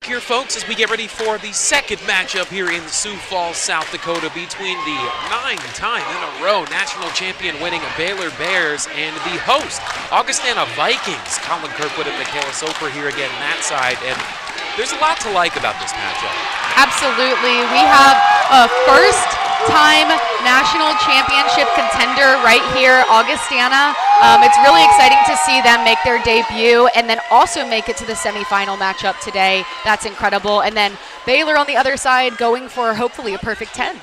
Here, folks, as we get ready for the second matchup here in Sioux Falls, South Dakota, between the 9-time in a row national champion winning Baylor Bears and the host, Augustana Vikings. Colin Kirkwood and Michaela Soper here again on that side, and there's a lot to like about this matchup. Absolutely. We have a first-time national championship contender right here, Augustana. It's really exciting to see them make their debut and then also make it to the semifinal matchup today. That's incredible. And then Baylor on the other side going for hopefully a perfect 10.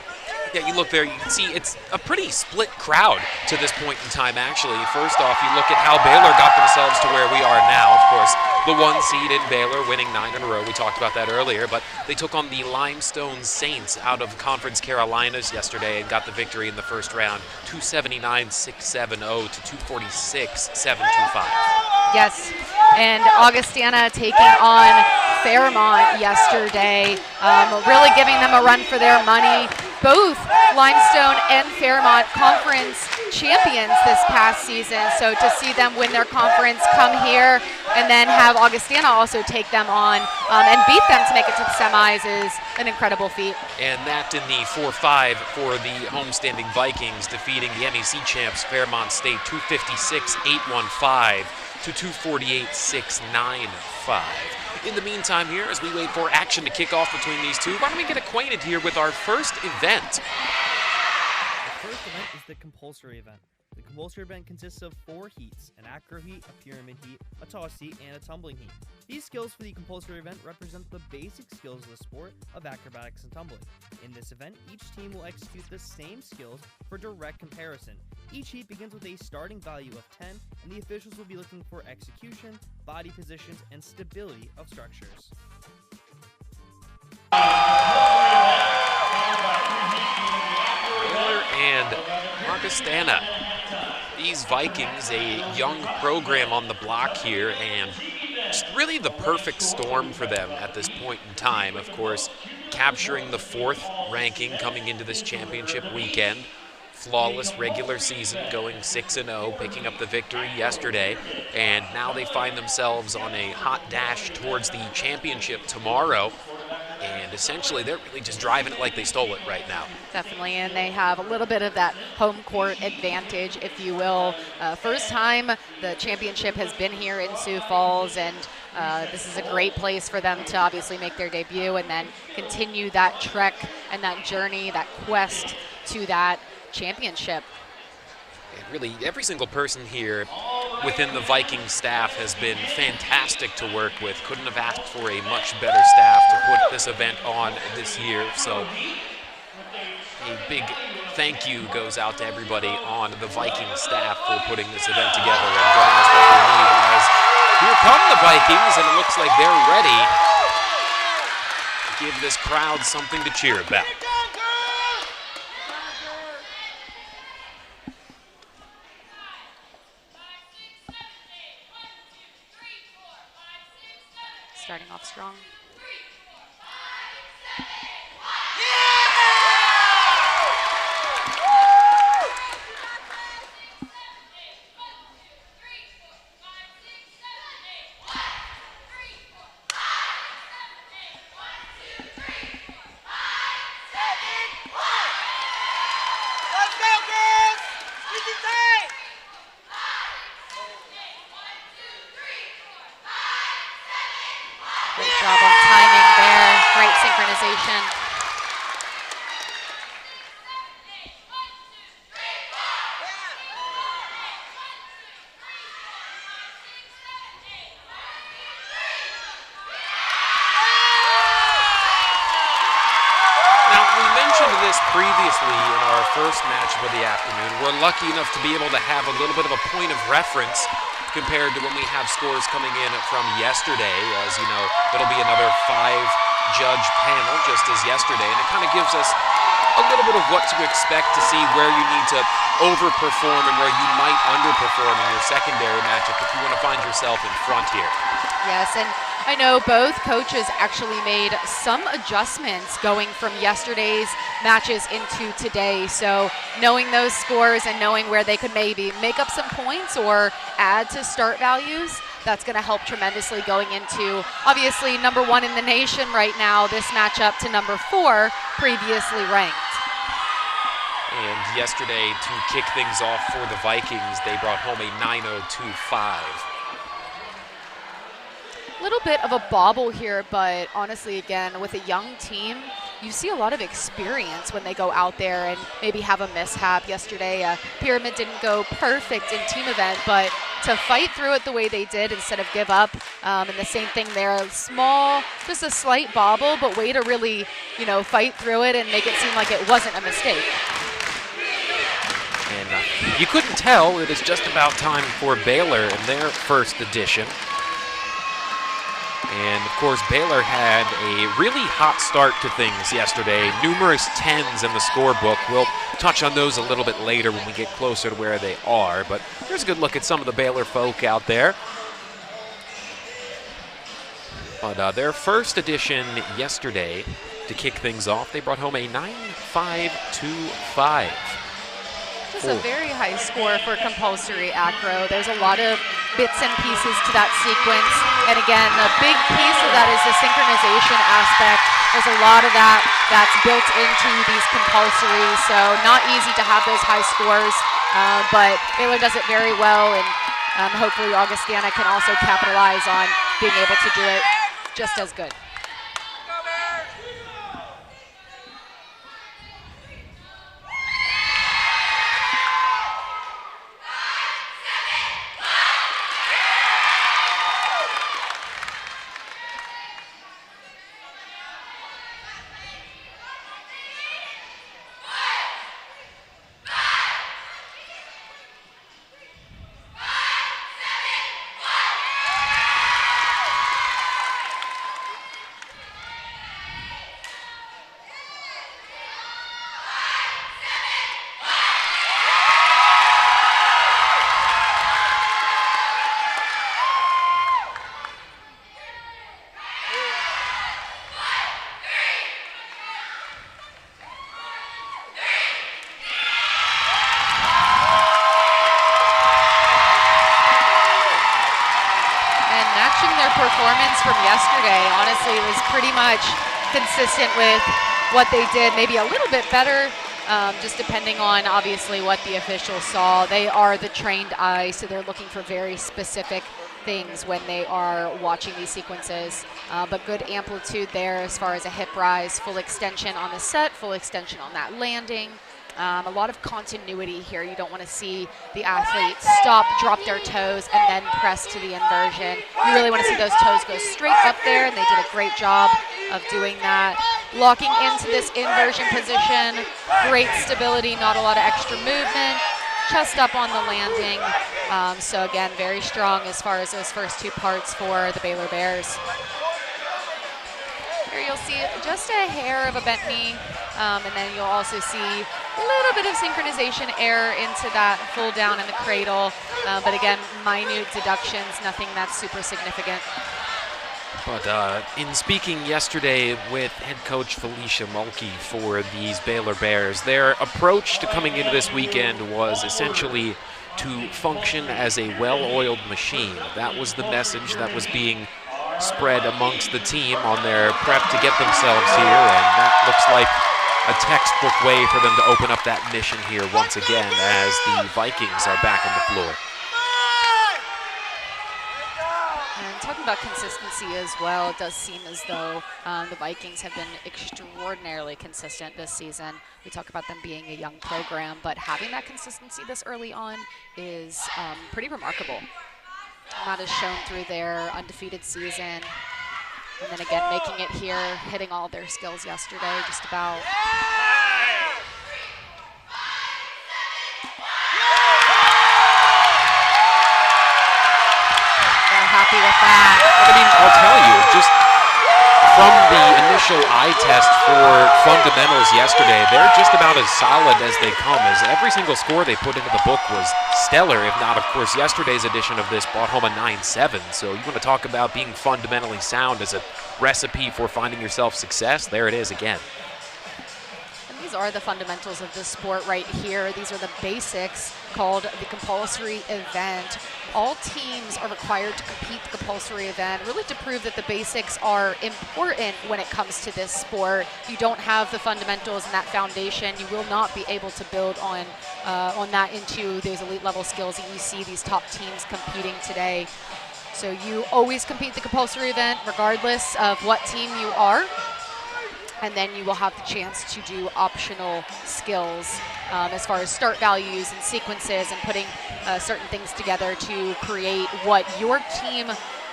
Yeah, you look there, you can see it's a pretty split crowd to this point in time, actually. First off, you look at how Baylor got themselves to where we are now. Of course, the 1 seed in Baylor winning 9 in a row. We talked about that earlier, but they took on the Limestone Saints out of Conference Carolinas yesterday and got the victory in the first round, 279-670 to 246-725. Yes, and Augustana taking on Fairmont yesterday, really giving them a run for their money. Both Limestone and Fairmont conference champions this past season, so to see them win their conference, come here, and then have Augustana also take them on and beat them to make it to the semis is an incredible feat. And that in the 4-5 for the homestanding Vikings, defeating the MEC champs Fairmont State 256-815 to 248-695. In the meantime here, as we wait for action to kick off between these two, why don't we get acquainted here with our first event. The first event is the compulsory event. The compulsory event consists of 4 heats: an acro heat, a pyramid heat, a toss heat, and a tumbling heat. These skills for the compulsory event represent the basic skills of the sport of acrobatics and tumbling. In this event, each team will execute the same skills for direct comparison. Each heat begins with a starting value of 10, and the officials will be looking for execution, body positions, and stability of structures. Baylor and Augustana. These Vikings, a young program on the block here, and it's really the perfect storm for them at this point in time. Of course, capturing the 4th ranking coming into this championship weekend. Flawless regular season, going 6-0, picking up the victory yesterday, and now they find themselves on a hot dash towards the championship tomorrow. And essentially, they're really just driving it like they stole it right now. Definitely, and they have a little bit of that home court advantage, if you will. First time the championship has been here in Sioux Falls, and this is a great place for them to obviously make their debut and then continue that trek and that journey, that quest to that championship. And really, every single person here within the Viking staff has been fantastic to work with. Couldn't have asked for a much better staff to put this event on this year. So a big thank you goes out to everybody on the Viking staff for putting this event together and getting us what we need. As here come the Vikings, and it looks like they're ready to give this crowd something to cheer about. Starting off strong. Great job on timing there, great synchronization. Now, we mentioned this previously in our first matchup of the afternoon. We're lucky enough to be able to have a little bit of a point of reference compared to when we have scores coming in from yesterday. As you know, it'll be another 5-judge panel just as yesterday, and it kind of gives us a little bit of what to expect to see where you need to overperform and where you might underperform in your secondary matchup if you want to find yourself in front here. Yes, and I know both coaches actually made some adjustments going from yesterday's matches into today. So knowing those scores and knowing where they could maybe make up some points or add to start values, that's going to help tremendously going into, obviously, number 1 in the nation right now, this matchup to number 4, previously ranked. And yesterday, to kick things off for the Vikings, they brought home a 9.025. Little bit of a bobble here, but honestly, again, with a young team, you see a lot of experience when they go out there and maybe have a mishap. Yesterday, Pyramid didn't go perfect in team event, but to fight through it the way they did instead of give up, and the same thing there, small, just a slight bobble, but way to really, fight through it and make it seem like it wasn't a mistake. And you couldn't tell, it is just about time for Baylor in their first edition. And, of course, Baylor had a really hot start to things yesterday. Numerous 10s in the scorebook. We'll touch on those a little bit later when we get closer to where they are. But here's a good look at some of the Baylor folk out there. But their first edition yesterday, to kick things off, they brought home a 9.525. Just a very high score for compulsory acro. There's a lot of bits and pieces to that sequence. And again, a big piece of that is the synchronization aspect. There's a lot of that's built into these compulsories, so not easy to have those high scores, but Baylor does it very well, and hopefully Augustana can also capitalize on being able to do it just as good. Performance from yesterday, honestly, was pretty much consistent with what they did, maybe a little bit better, just depending on obviously what the officials saw. They are the trained eye, so they're looking for very specific things when they are watching these sequences, but good amplitude there as far as a hip rise, full extension on the set, full extension on that landing. A lot of continuity here. You don't want to see the athlete stop, drop their toes, and then press to the inversion. You really want to see those toes go straight up there, and they did a great job of doing that. Locking into this inversion position, great stability, not a lot of extra movement, chest up on the landing. So again, very strong as far as those first 2 parts for the Baylor Bears. Here you'll see just a hair of a bent knee, and then you'll also see a little bit of synchronization error into that full down in the cradle, but again, minute deductions, nothing that's super significant. But in speaking yesterday with head coach Felicia Mulkey for these Baylor Bears, their approach to coming into this weekend was essentially to function as a well-oiled machine. That was the message that was being spread amongst the team on their prep to get themselves here, and that looks like a textbook way for them to open up that mission here once again as the Vikings are back on the floor. And talking about consistency as well, it does seem as though the Vikings have been extraordinarily consistent this season. We talk about them being a young program, but having that consistency this early on is pretty remarkable. That is shown through their undefeated season. And then again, making it here, hitting all their skills yesterday, just about. They're happy with that. I mean, I'll tell you, just from the initial eye test for fundamentals yesterday, they're just about as solid as they come, as every single score they put into the book was stellar, if not, of course, yesterday's edition of this brought home a 9.7. So you want to talk about being fundamentally sound as a recipe for finding yourself success? There it is again. And these are the fundamentals of this sport right here. These are the basics called the compulsory event. all teams are required to compete the compulsory event, really to prove that the basics are important when it comes to this sport. If you don't have the fundamentals and that foundation, you will not be able to build on that into those elite level skills that you see these top teams competing today. So you always compete the compulsory event regardless of what team you are. And then you will have the chance to do optional skills as far as start values and sequences and putting certain things together to create what your team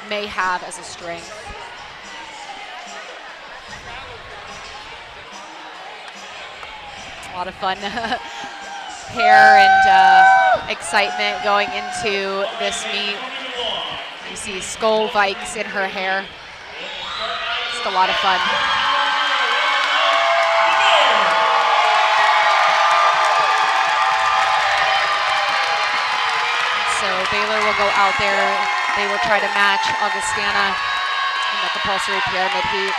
may have as a strength. A lot of fun hair and excitement going into this meet. You see skull vikes in her hair. Just a lot of fun. So Baylor will go out there. They will try to match Augustana in the compulsory pyramid heat.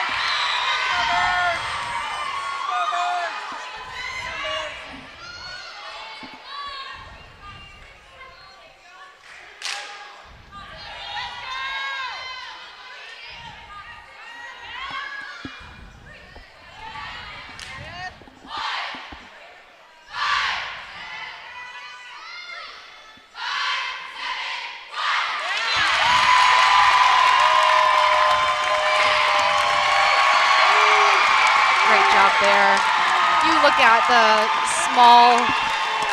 There. You look at the small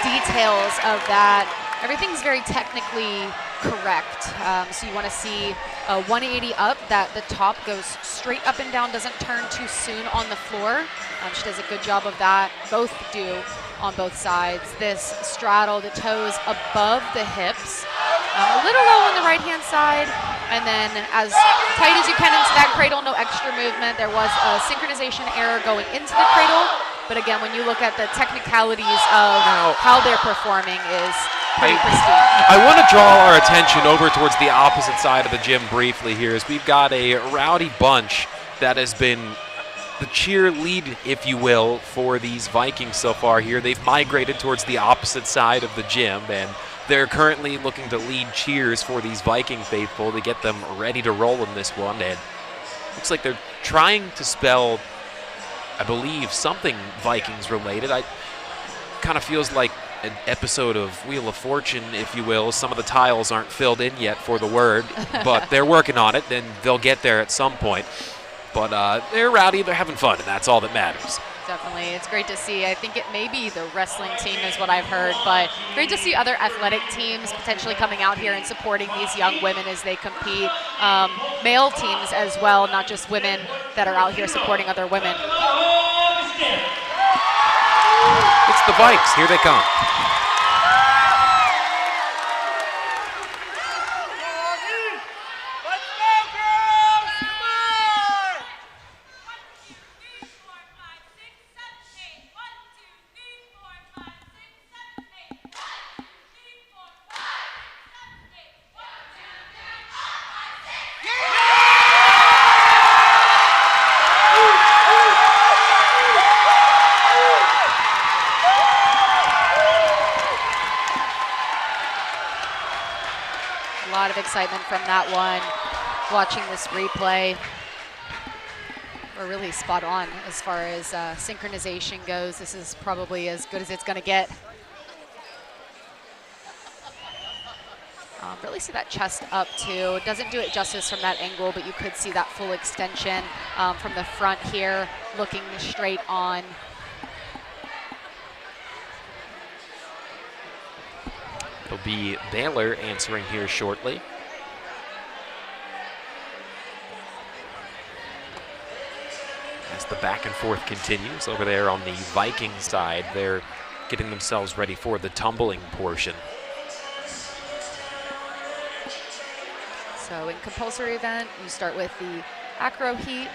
details of that. Everything's very technically correct. So you want to see a 180 up, that the top goes straight up and down, doesn't turn too soon on the floor. She does a good job of that. Both do on both sides. This straddle, the toes above the hips. A little low on the right-hand side, and then as tight as you can into that cradle, no extra movement. There was a synchronization error going into the cradle, but again, when you look at the technicalities of how they're performing is pretty pristine. I want to draw our attention over towards the opposite side of the gym briefly here, as we've got a rowdy bunch that has been the cheerlead, if you will, for these Vikings so far here. They've migrated towards the opposite side of the gym, and they're currently looking to lead cheers for these Viking faithful to get them ready to roll in this one. And looks like they're trying to spell, I believe, something Vikings related. I kind of feels like an episode of Wheel of Fortune, if you will. Some of the tiles aren't filled in yet for the word, but they're working on it, and they'll get there at some point. But they're rowdy, they're having fun, and that's all that matters. Definitely. It's great to see. I think it may be the wrestling team is what I've heard, but great to see other athletic teams potentially coming out here and supporting these young women as they compete. Male teams as well, not just women that are out here supporting other women. It's the Vikes. Here they come. Excitement from that one. Watching this replay, we're really spot on as far as synchronization goes. This is probably as good as it's going to get. Really see that chest up too. Doesn't do it justice from that angle, but you could see that full extension from the front here, looking straight on. It'll be Baylor answering here shortly. As the back and forth continues over there on the Viking side, they're getting themselves ready for the tumbling portion. So in compulsory event, you start with the acro heat,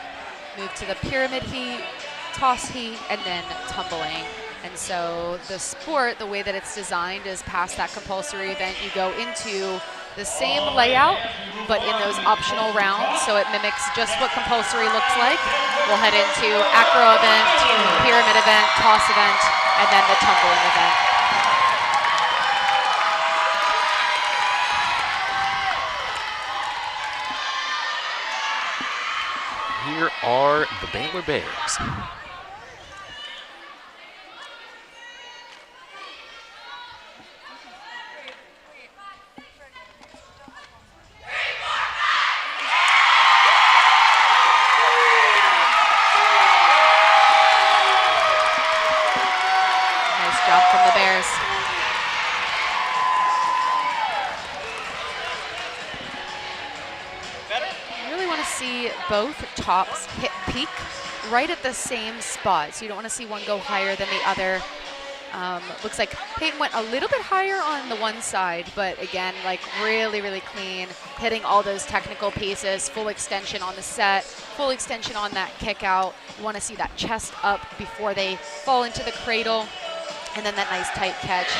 move to the pyramid heat, toss heat, and then tumbling. And so the sport, the way that it's designed is past that compulsory event, you go into the same layout, but in those optional rounds. So it mimics just what compulsory looks like. We'll head into acro event, pyramid event, toss event, and then the tumbling event. here are the Baylor Bears. Nice job from the Bears. See both tops hit peak right at the same spot, so you don't want to see one go higher than the other. Looks like Peyton went a little bit higher on the one side, but again, like really clean, hitting all those technical pieces, full extension on the set, full extension on that kick out. You want to see that chest up before they fall into the cradle, and then that nice tight catch.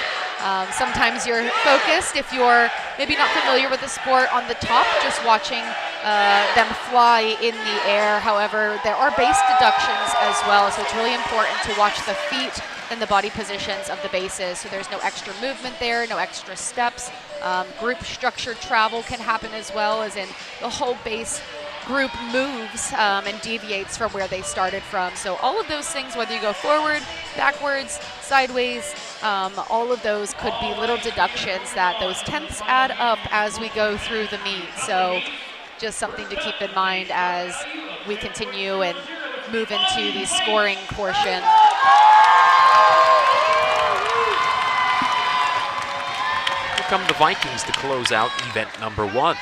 Sometimes you're focused, if you're maybe not familiar with the sport, on the top, just watching them fly in the air. However, there are base deductions as well, so it's really important to watch the feet and the body positions of the bases, so there's no extra movement there, no extra steps. Group structured travel can happen as well, as in the whole base group moves and deviates from where they started from. So all of those things, whether you go forward, backwards, sideways, all of those could be little deductions that those tenths add up as we go through the meet. So just something to keep in mind as we continue and move into the scoring portion. Here come the Vikings to close out event number 1.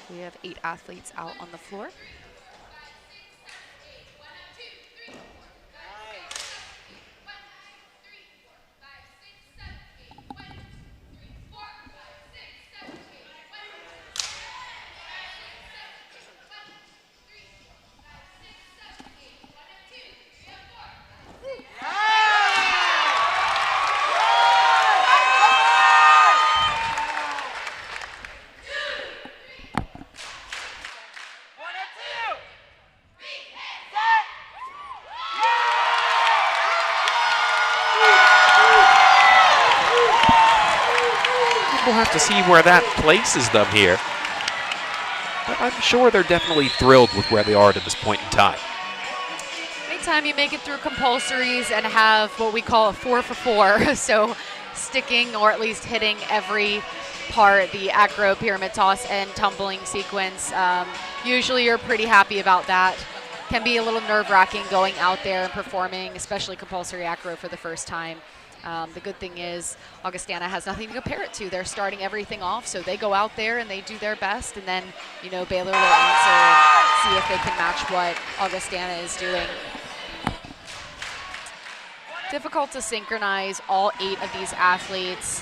We have 8 athletes out on the floor. We'll have to see where that places them here. But I'm sure they're definitely thrilled with where they are at this point in time. Anytime you make it through compulsories and have what we call a 4 for 4, so sticking or at least hitting every part, the acro, pyramid toss, and tumbling sequence, usually you're pretty happy about that. Can be a little nerve-wracking going out there and performing, especially compulsory acro for the first time. The good thing is Augustana has nothing to compare it to. They're starting everything off, so they go out there and they do their best, and then, you know, Baylor will answer and see if they can match what Augustana is doing. Difficult to synchronize all 8 of these athletes.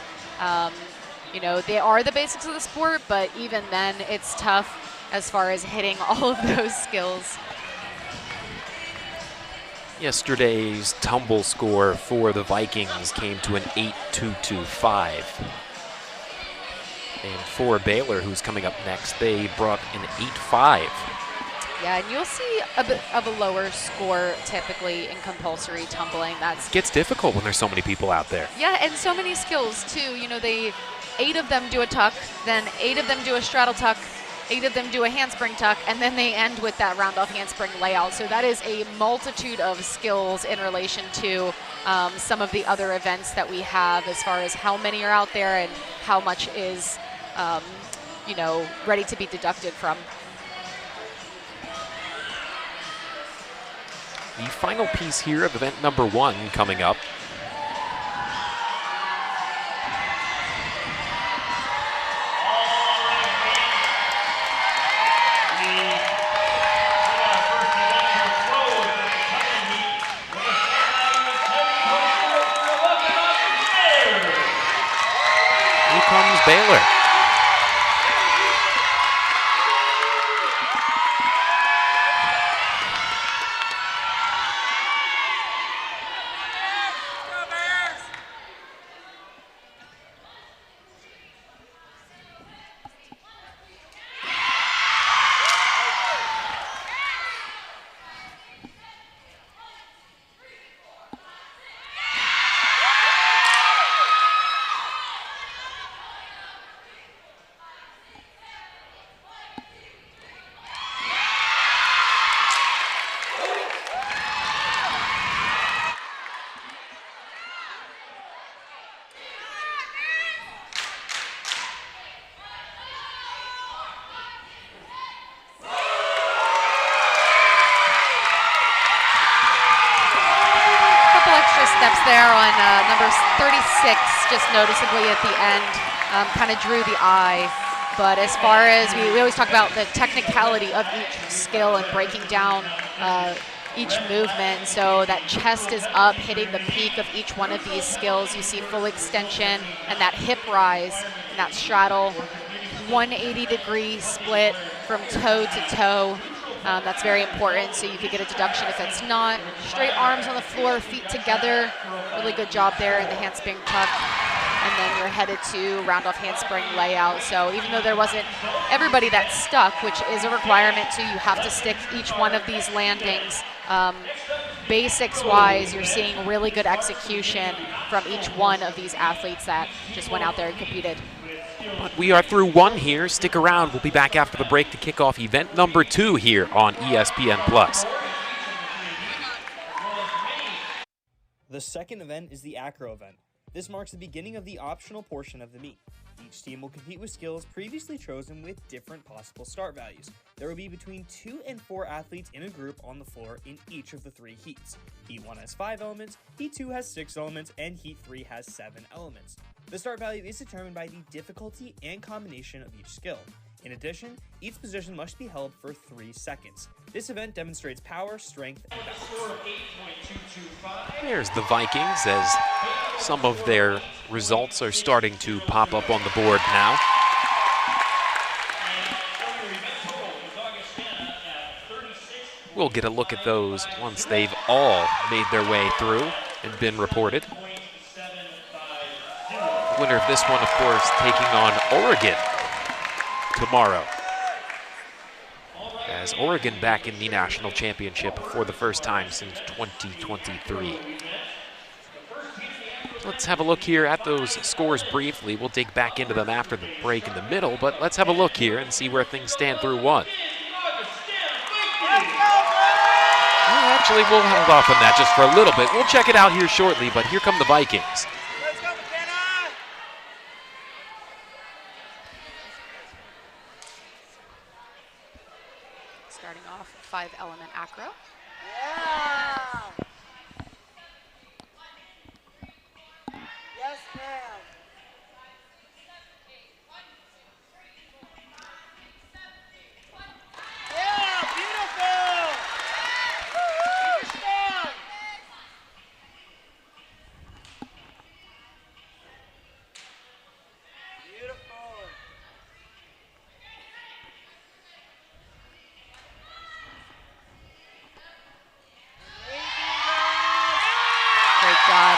You know, they are the basics of the sport, but even then it's tough as far as hitting all of those skills. Yesterday's tumble score for the Vikings came to an 8.225. And for Baylor, who's coming up next, they brought an 8.5. Yeah, and you'll see a bit of a lower score typically in compulsory tumbling. It gets difficult when there's so many people out there. Yeah, and so many skills too. You know, 8 of them do a tuck, then 8 of them do a straddle tuck, 8 of them do a handspring tuck, and then they end with that round-off handspring layout. So that is a multitude of skills in relation to some of the other events that we have as far as how many are out there and how much is, you know, ready to be deducted from. The final piece here of event number 1 coming up. Here comes Baylor. there on number 36, just noticeably at the end, kind of drew the eye. But as far as we always talk about the technicality of each skill and breaking down each movement. So that chest is up, hitting the peak of each one of these skills. You see full extension and that hip rise and that straddle, 180-degree split from toe to toe. That's very important, so you could get a deduction if it's not. Straight arms on the floor, feet together. Really good job there in the handspring tuck. And then you're headed to round-off handspring layout. So even though there wasn't everybody that stuck, which is a requirement too, you have to stick each one of these landings. Basics-wise, you're seeing really good execution from each one of these athletes that just went out there and competed. But we are through one here. Stick around. We'll be back after the break to kick off event number 2 here on ESPN+. The second event is the acro event. This marks the beginning of the optional portion of the meet. Each team will compete with skills previously chosen with different possible start values. There will be between 2 and 4 athletes in a group on the floor in each of the 3 heats. Heat 1 has 5 elements, Heat 2 has 6 elements, and Heat 3 has 7 elements. The start value is determined by the difficulty and combination of each skill. In addition, each position must be held for 3 seconds. This event demonstrates power, strength, and balance. There's the Vikings as some of their results are starting to pop up on the board now. We'll get a look at those once they've all made their way through and been reported. The winner of this one, of course, taking on Oregon tomorrow, as Oregon back in the national championship for the first time since 2023. Let's have a look here at those scores briefly. We'll dig back into them after the break in the middle, but let's have a look here and see where things stand through one. Well, actually, we'll hold off on that just for a little bit. We'll check it out here shortly, but here come the Vikings. Starting off 5-element acro. Yeah! Yes, ma'am. Yeah, beautiful! Finish down! Beautiful. Great job.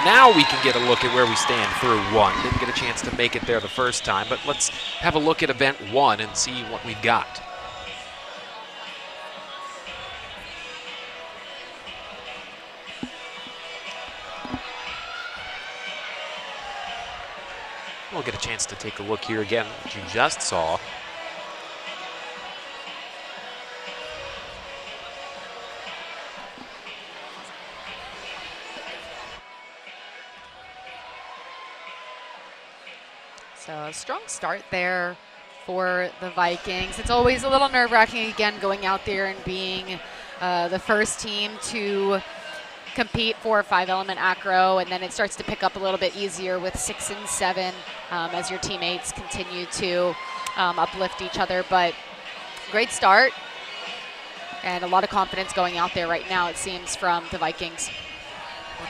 Now we can get a look at where we stand through one. Didn't get a chance to make it there the first time, but let's have a look at event 1 and see what we've got. We'll get a chance to take a look here again, what you just saw. So a strong start there for the Vikings. It's always a little nerve-wracking, again, going out there and being the first team to compete for 5-element acro, and then it starts to pick up a little bit easier with 6 and 7 as your teammates continue to uplift each other. But great start and a lot of confidence going out there right now, it seems, from the Vikings.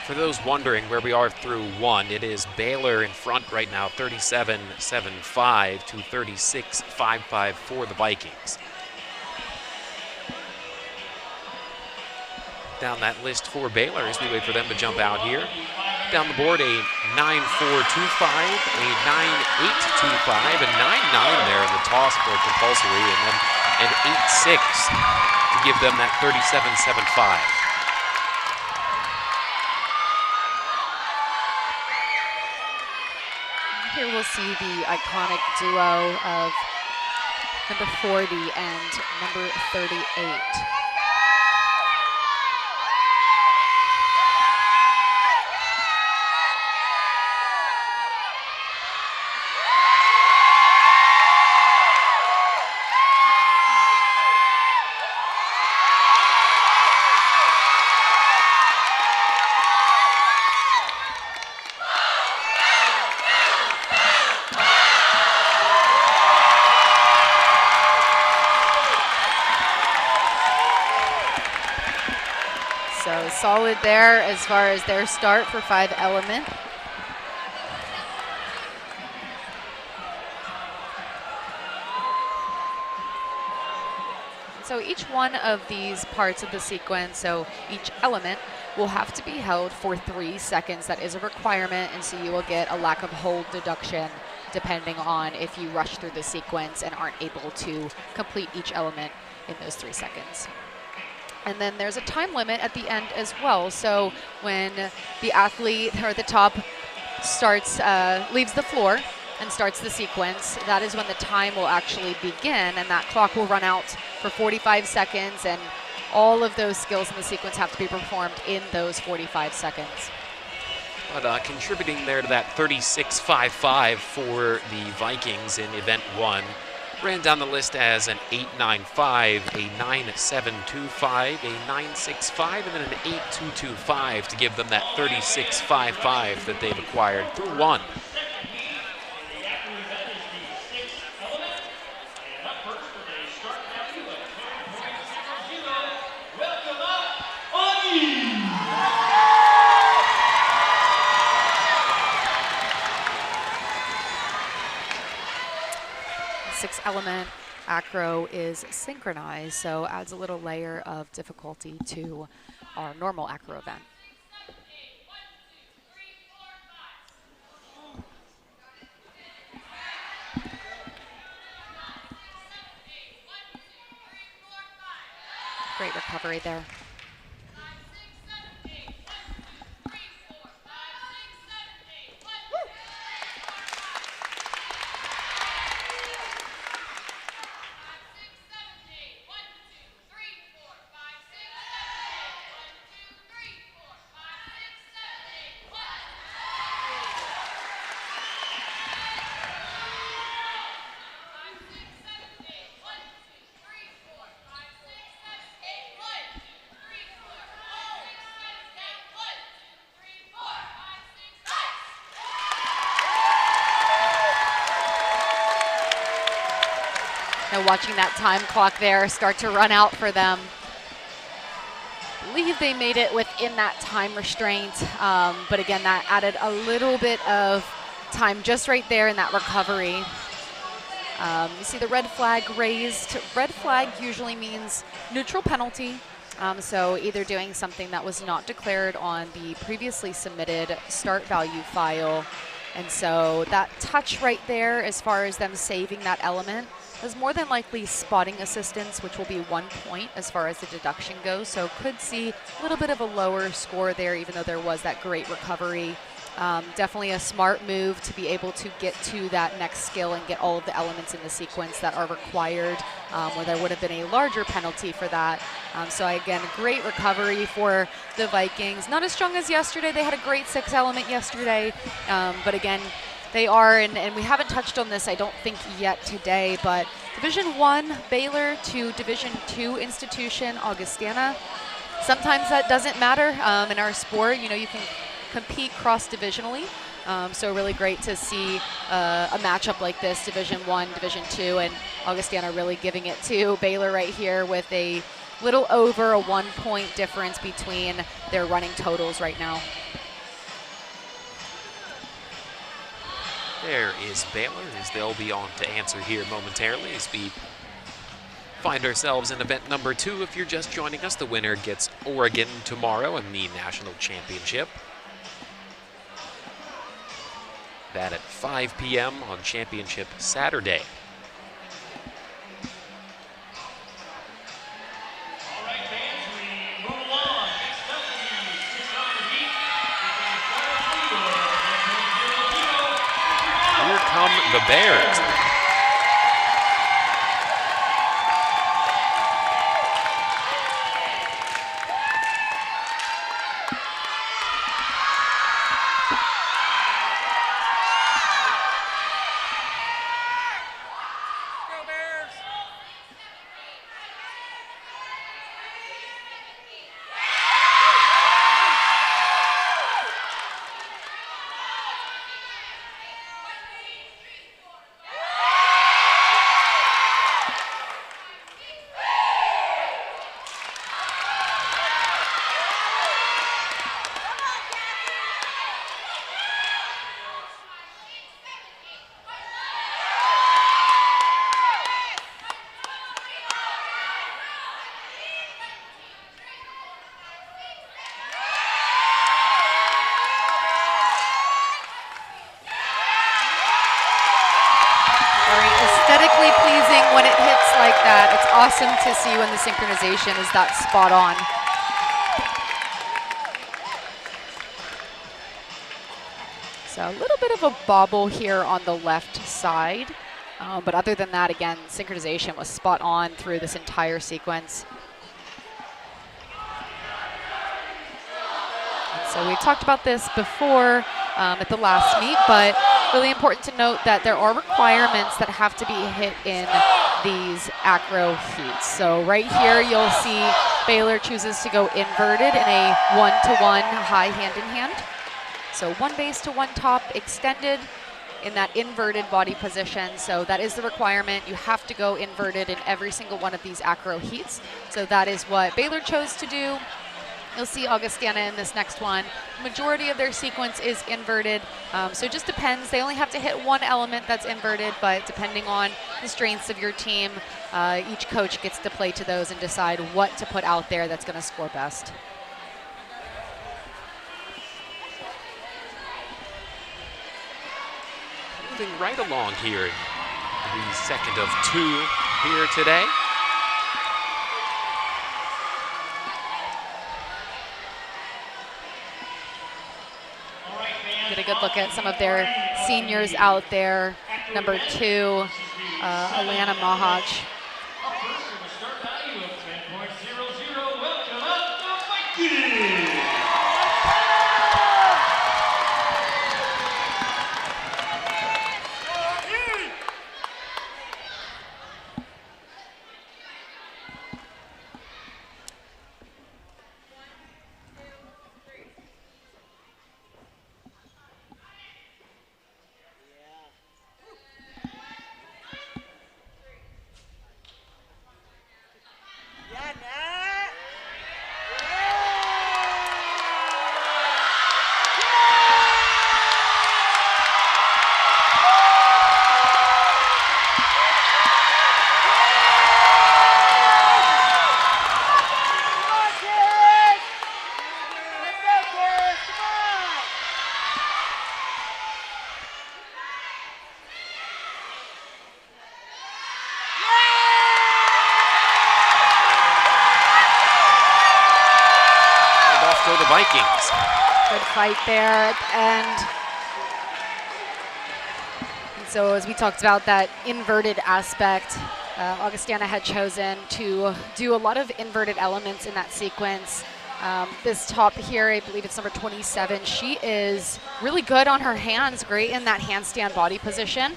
For those wondering where we are through one, it is Baylor in front right now, 37-7-5 to 36-5-5 for the Vikings. Down that list for Baylor as we wait for them to jump out here. Down the board, a 9-4-2-5, a 9-8-2-5, a 9-9 there in the toss for compulsory, and then an 8-6 to give them that 37-7-5. Here we'll see the iconic duo of number 40 and number 38. solid there as far as their start for 5 element. So each one of these parts of the sequence, so each element, will have to be held for 3 seconds. That is a requirement, and so you will get a lack of hold deduction depending on if you rush through the sequence and aren't able to complete each element in those 3 seconds. And then there's a time limit at the end as well. So when the athlete or the top starts, leaves the floor and starts the sequence, that is when the time will actually begin, and that clock will run out for 45 seconds, and all of those skills in the sequence have to be performed in those 45 seconds. But contributing there to that 36.55 for the Vikings in event 1, ran down the list as an 8.95, a 9.725, a 9.65, and then an 8.225 to give them that 36.55 that they've acquired through 1. Six element acro is synchronized, so adds a little layer of difficulty to our normal acro event. Great recovery there. Now watching that time clock there start to run out for them. I believe they made it within that time restraint, but again, that added a little bit of time just right there in that recovery. You see the red flag raised. Red flag usually means neutral penalty. So either doing something that was not declared on the previously submitted start value file. And so that touch right there, as far as them saving that element, is more than likely spotting assistance, which will be 1 point as far as the deduction goes. So could see a little bit of a lower score there, even though there was that great recovery. Definitely a smart move to be able to get to that next skill and get all of the elements in the sequence that are required, where there would have been a larger penalty for that. So again, great recovery for the Vikings. Not as strong as yesterday. They had a great 6 element yesterday, but again, they are, and we haven't touched on this, I don't think, yet today, but Division I Baylor to Division II institution Augustana. Sometimes that doesn't matter in our sport. You know, you can compete cross-divisionally. So really great to see a matchup like this, Division I, Division II, and Augustana really giving it to Baylor right here with a little over a 1 point difference between their running totals right now. There is Baylor, as they'll be on to answer here momentarily as we find ourselves in event number 2. If you're just joining us, the winner gets Oregon tomorrow in the national championship. That at 5 p.m. on Championship Saturday. Here come the Bears. when it hits like that. It's awesome to see when the synchronization is that spot on. So a little bit of a bobble here on the left side. But other than that, again, synchronization was spot on through this entire sequence. And so we talked about this before at the last meet, but really important to note that there are requirements that have to be hit in these acro heats. So right here, you'll see Baylor chooses to go inverted in a 1-to-1 high hand-in-hand. So one base to one top extended in that inverted body position. So that is the requirement. You have to go inverted in every single one of these acro heats. So that is what Baylor chose to do. You'll see Augustana in this next one. Majority of their sequence is inverted. So it just depends. They only have to hit one element that's inverted, but depending on the strengths of your team, each coach gets to play to those and decide what to put out there that's going to score best. Moving right along here in the second of two here today. Get a good look at some of their seniors out there. Number 2, Alana Mahach. Vikings. Good fight there at the end. And so as we talked about that inverted aspect, Augustana had chosen to do a lot of inverted elements in that sequence. This top here, I believe it's number 27, she is really good on her hands, great in that handstand body position.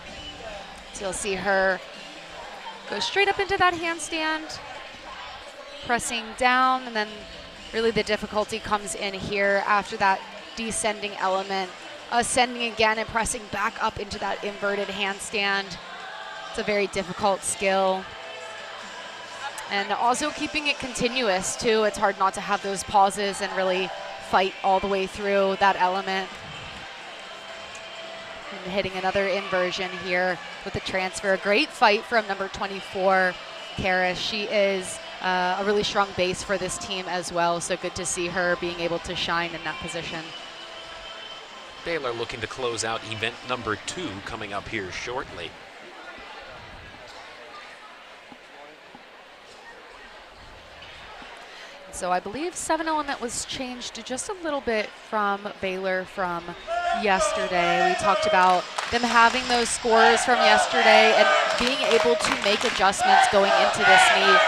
So you'll see her go straight up into that handstand, pressing down, and then really the difficulty comes in here after that descending element, ascending again and pressing back up into that inverted handstand. It's a very difficult skill. And also keeping it continuous too. It's hard not to have those pauses and really fight all the way through that element. And hitting another inversion here with the transfer. Great fight from number 24, Karis. She is a really strong base for this team as well, so good to see her being able to shine in that position. Baylor looking to close out event number 2 coming up here shortly. So I believe 7 element was changed just a little bit from Baylor from yesterday. We talked about them having those scores from yesterday and being able to make adjustments going into this meet.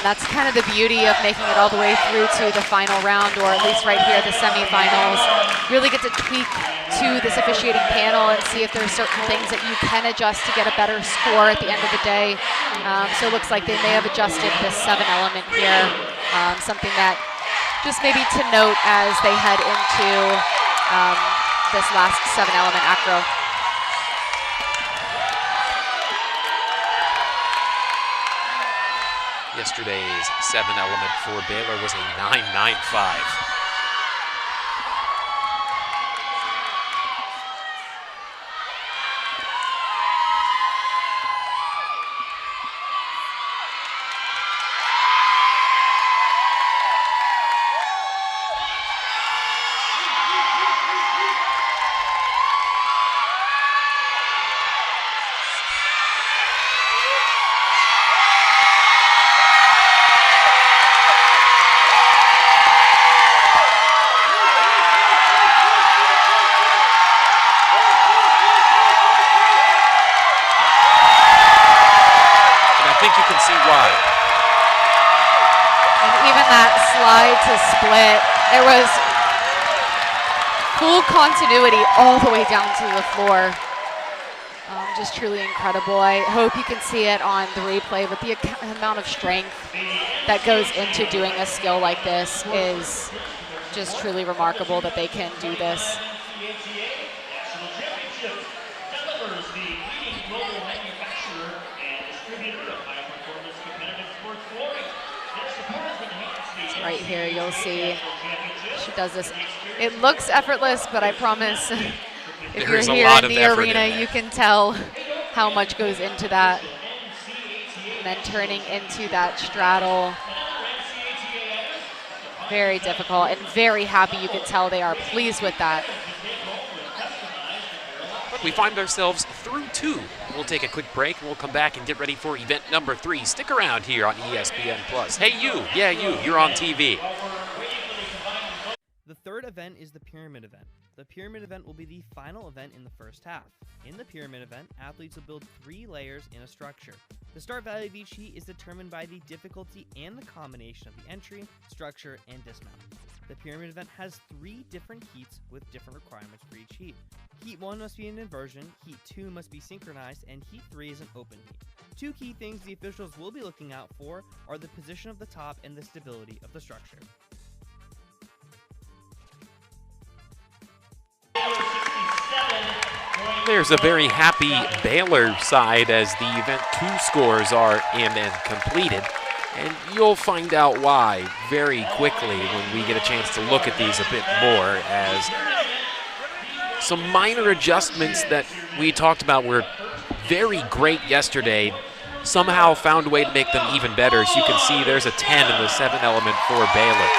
That's kind of the beauty of making it all the way through to the final round, or at least right here, the semifinals. Really get to tweak to this officiating panel and see if there's certain things that you can adjust to get a better score at the end of the day. So it looks like they may have adjusted this 7 element here. Something that just maybe to note as they head into this last 7 element acro. Yesterday's 7 element for Baylor was a 9.95. wide. And even that slide to split, there was full continuity all the way down to the floor. Just truly incredible. I hope you can see it on the replay, but the amount of strength that goes into doing a skill like this is just truly remarkable that they can do this. Right here, you'll see she does this. It looks effortless, but I promise if you're here in the arena, you can tell how much goes into that. And then turning into that straddle. Very difficult and very happy. You can tell they are pleased with that. We find ourselves through 2. We'll take a quick break and we'll come back and get ready for event number 3. Stick around here on ESPN+. Hey you, yeah you, you're on TV. The third event is the pyramid event. The pyramid event will be the final event in the first half. In the pyramid event, athletes will build 3 layers in a structure. The start value of each heat is determined by the difficulty and the combination of the entry, structure, and dismount. The pyramid event has 3 different heats with different requirements for each heat. Heat 1 must be an inversion, Heat 2 must be synchronized, and Heat 3 is an open heat. 2 key things the officials will be looking out for are the position of the top and the stability of the structure. There's a very happy Baylor side as the event 2 scores are in and completed. And you'll find out why very quickly when we get a chance to look at these a bit more, as some minor adjustments that we talked about were very great yesterday somehow found a way to make them even better. As you can see, there's a 10 in the 7 element for Baylor.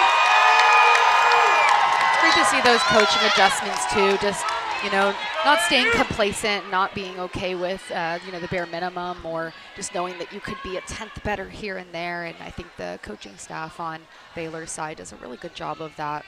It's great to see those coaching adjustments too, just, you know, not staying complacent, not being okay with, you know, the bare minimum, or just knowing that you could be a 10th better here and there. And I think the coaching staff on Baylor's side does a really good job of that.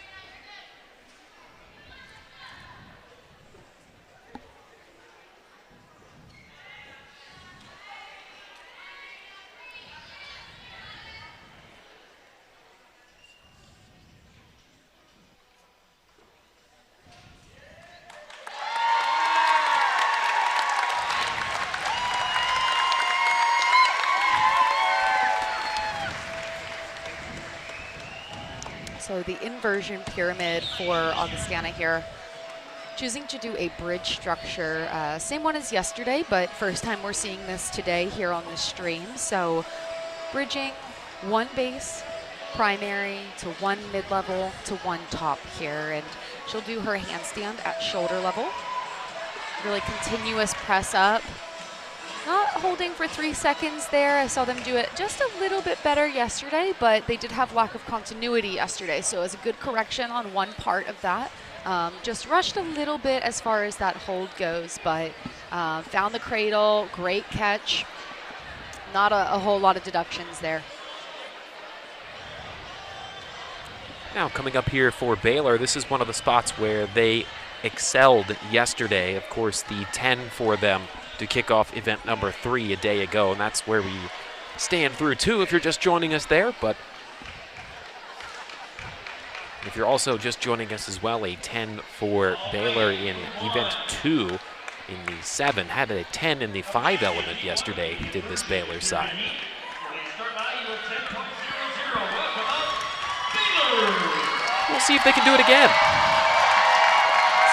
So the inversion pyramid for Augustana here, choosing to do a bridge structure, same one as yesterday, but first time we're seeing this today here on the stream. So bridging 1 base primary to 1 mid-level to 1 top here, and she'll do her handstand at shoulder level. Really continuous press up. Not holding for 3 seconds there. I saw them do it just a little bit better yesterday, but they did have lack of continuity yesterday, so it was a good correction on one part of that. Just rushed a little bit as far as that hold goes, but found the cradle, great catch. Not a whole lot of deductions there. Now coming up here for Baylor, this is one of the spots where they excelled yesterday. Of course, the 10 for them to kick off event number 3 a day ago, and that's where we stand through 2 if you're just joining us there. But if you're also just joining us as well, a 10 for Baylor in event 2 in the 7. Had a 10 in the 5 element yesterday, did this Baylor side. We'll see if they can do it again.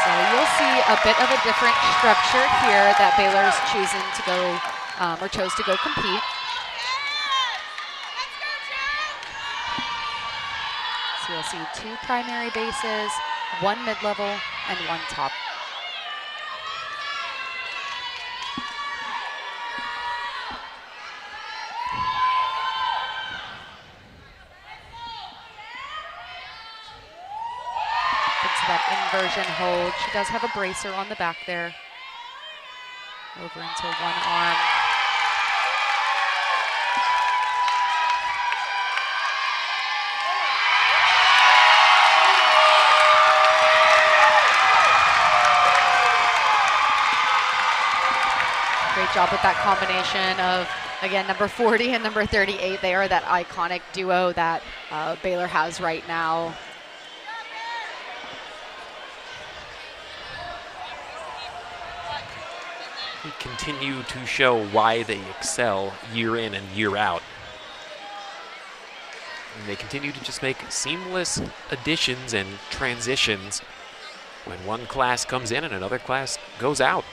So you'll see a bit of a different structure here that Baylor's choosing to go, or chose to go compete. So you'll see 2 primary bases, 1 mid-level, and 1 top. That inversion hold. She does have a bracer on the back there. Over into 1 arm. Great job with that combination of Again, number 40 and number 38, they are that iconic duo that Baylor has right now. They continue to show why they excel year in and year out. And they continue to just make seamless additions and transitions when one class comes in and another class goes out.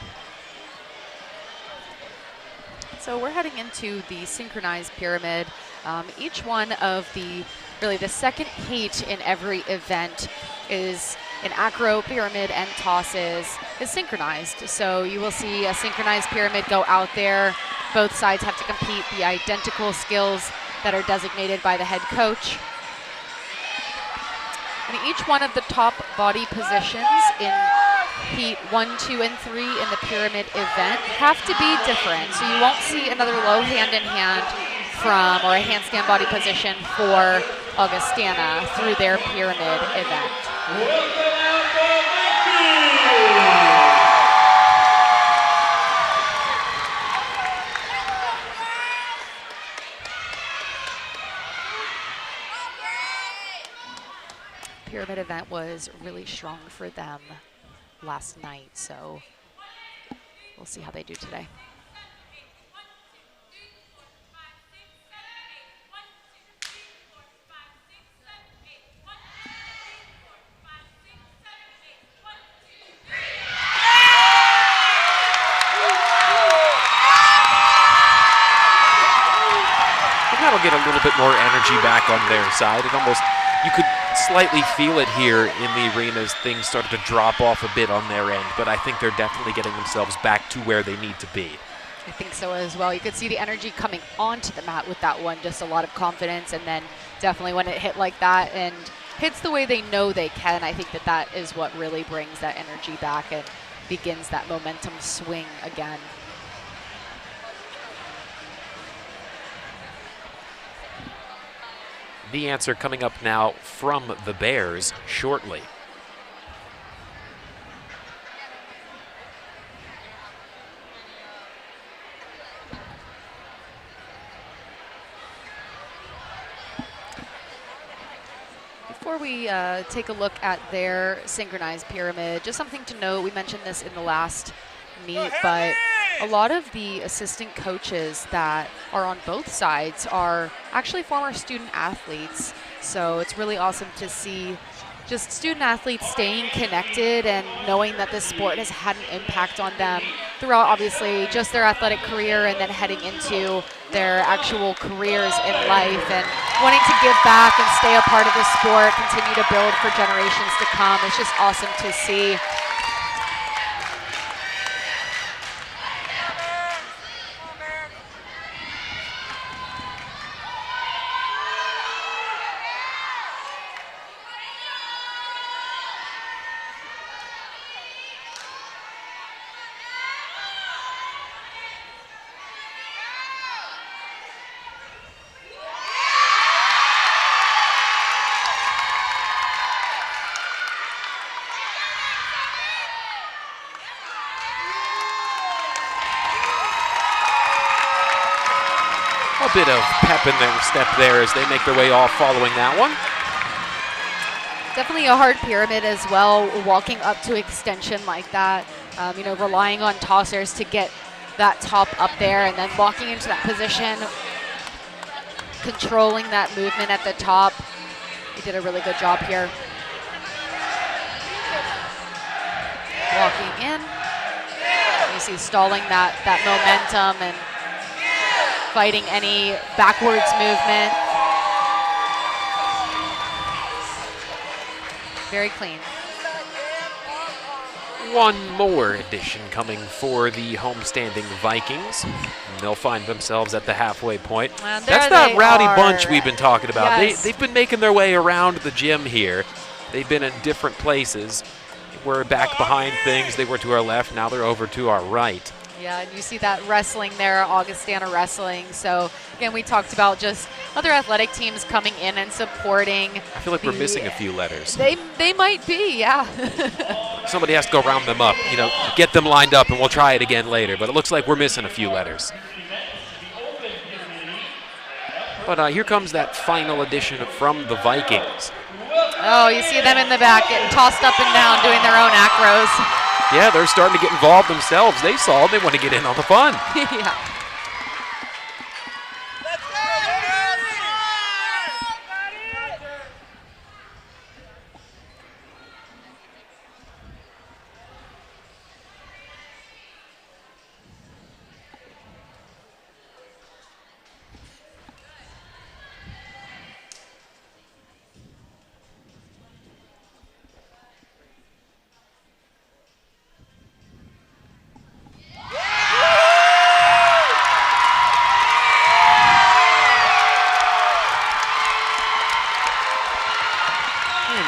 So we're heading into the synchronized pyramid. Each one of the second heat in every event is an acro, pyramid, and tosses is synchronized. So you will see a synchronized pyramid go out there. Both sides have to compete the identical skills that are designated by the head coach. And each one of the top body positions in heat 1, 2, and 3 in the pyramid event have to be different. So you won't see another low hand-in-hand from or a handstand body position for Augustana through their pyramid event. Pyramid event was really strong for them last night, so we'll see how they do today. That'll get a little bit more energy back on their side. It almost, you could slightly feel it here in the arena as things started to drop off a bit on their end, but I think they're definitely getting themselves back to where they need to be. I think so as well. You could see the energy coming onto the mat with that one, just a lot of confidence, and then definitely when it hit like that and hits the way they know they can, I think that that is what really brings that energy back and begins that momentum swing again. The answer coming up now from the Bears shortly. Before we take a look at their synchronized pyramid, just something to note, we mentioned this in the last meet, but a lot of the assistant coaches that are on both sides are actually former student athletes. So it's really awesome to see just student athletes staying connected and knowing that this sport has had an impact on them throughout obviously just their athletic career and then heading into their actual careers in life and wanting to give back and stay a part of the sport, continue to build for generations to come. It's just awesome to see. A bit of pep in their step there as they make their way off following that one. Definitely a hard pyramid as well, walking up to extension like that, relying on tossers to get that top up there and then walking into that position, controlling that movement at the top. They did a really good job here. Walking in, you see stalling that momentum and fighting any backwards movement. Very clean. One more addition coming for the homestanding Vikings. And they'll find themselves at the halfway point. And that's that rowdy bunch we've been talking about. Yes. They've been making their way around the gym here. They've been in different places. We're back behind things. They were to our left. Now they're over to our right. Yeah, and you see that wrestling there, Augustana wrestling. So, again, we talked about just other athletic teams coming in and supporting. I feel like we're missing a few letters. They might be, yeah. Somebody has to go round them up, get them lined up, and we'll try it again later. But it looks like we're missing a few letters. But here comes that final addition from the Vikings. Oh, you see them in the back getting tossed up and down, doing their own acros. Yeah, they're starting to get involved themselves. They saw it. They want to get in on the fun. Yeah.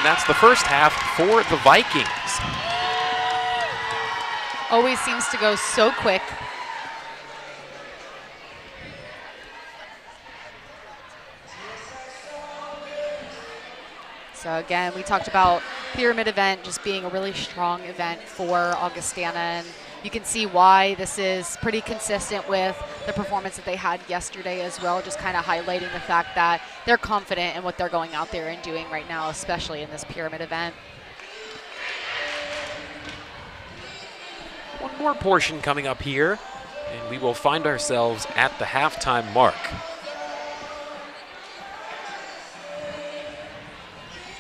That's the first half for the Vikings. Always seems to go so quick. So again, we talked about pyramid event just being a really strong event for Augustana, and you can see why this is pretty consistent with the performance that they had yesterday as well, just kind of highlighting the fact that they're confident in what they're going out there and doing right now, especially in this pyramid event. One more portion coming up here, and we will find ourselves at the halftime mark.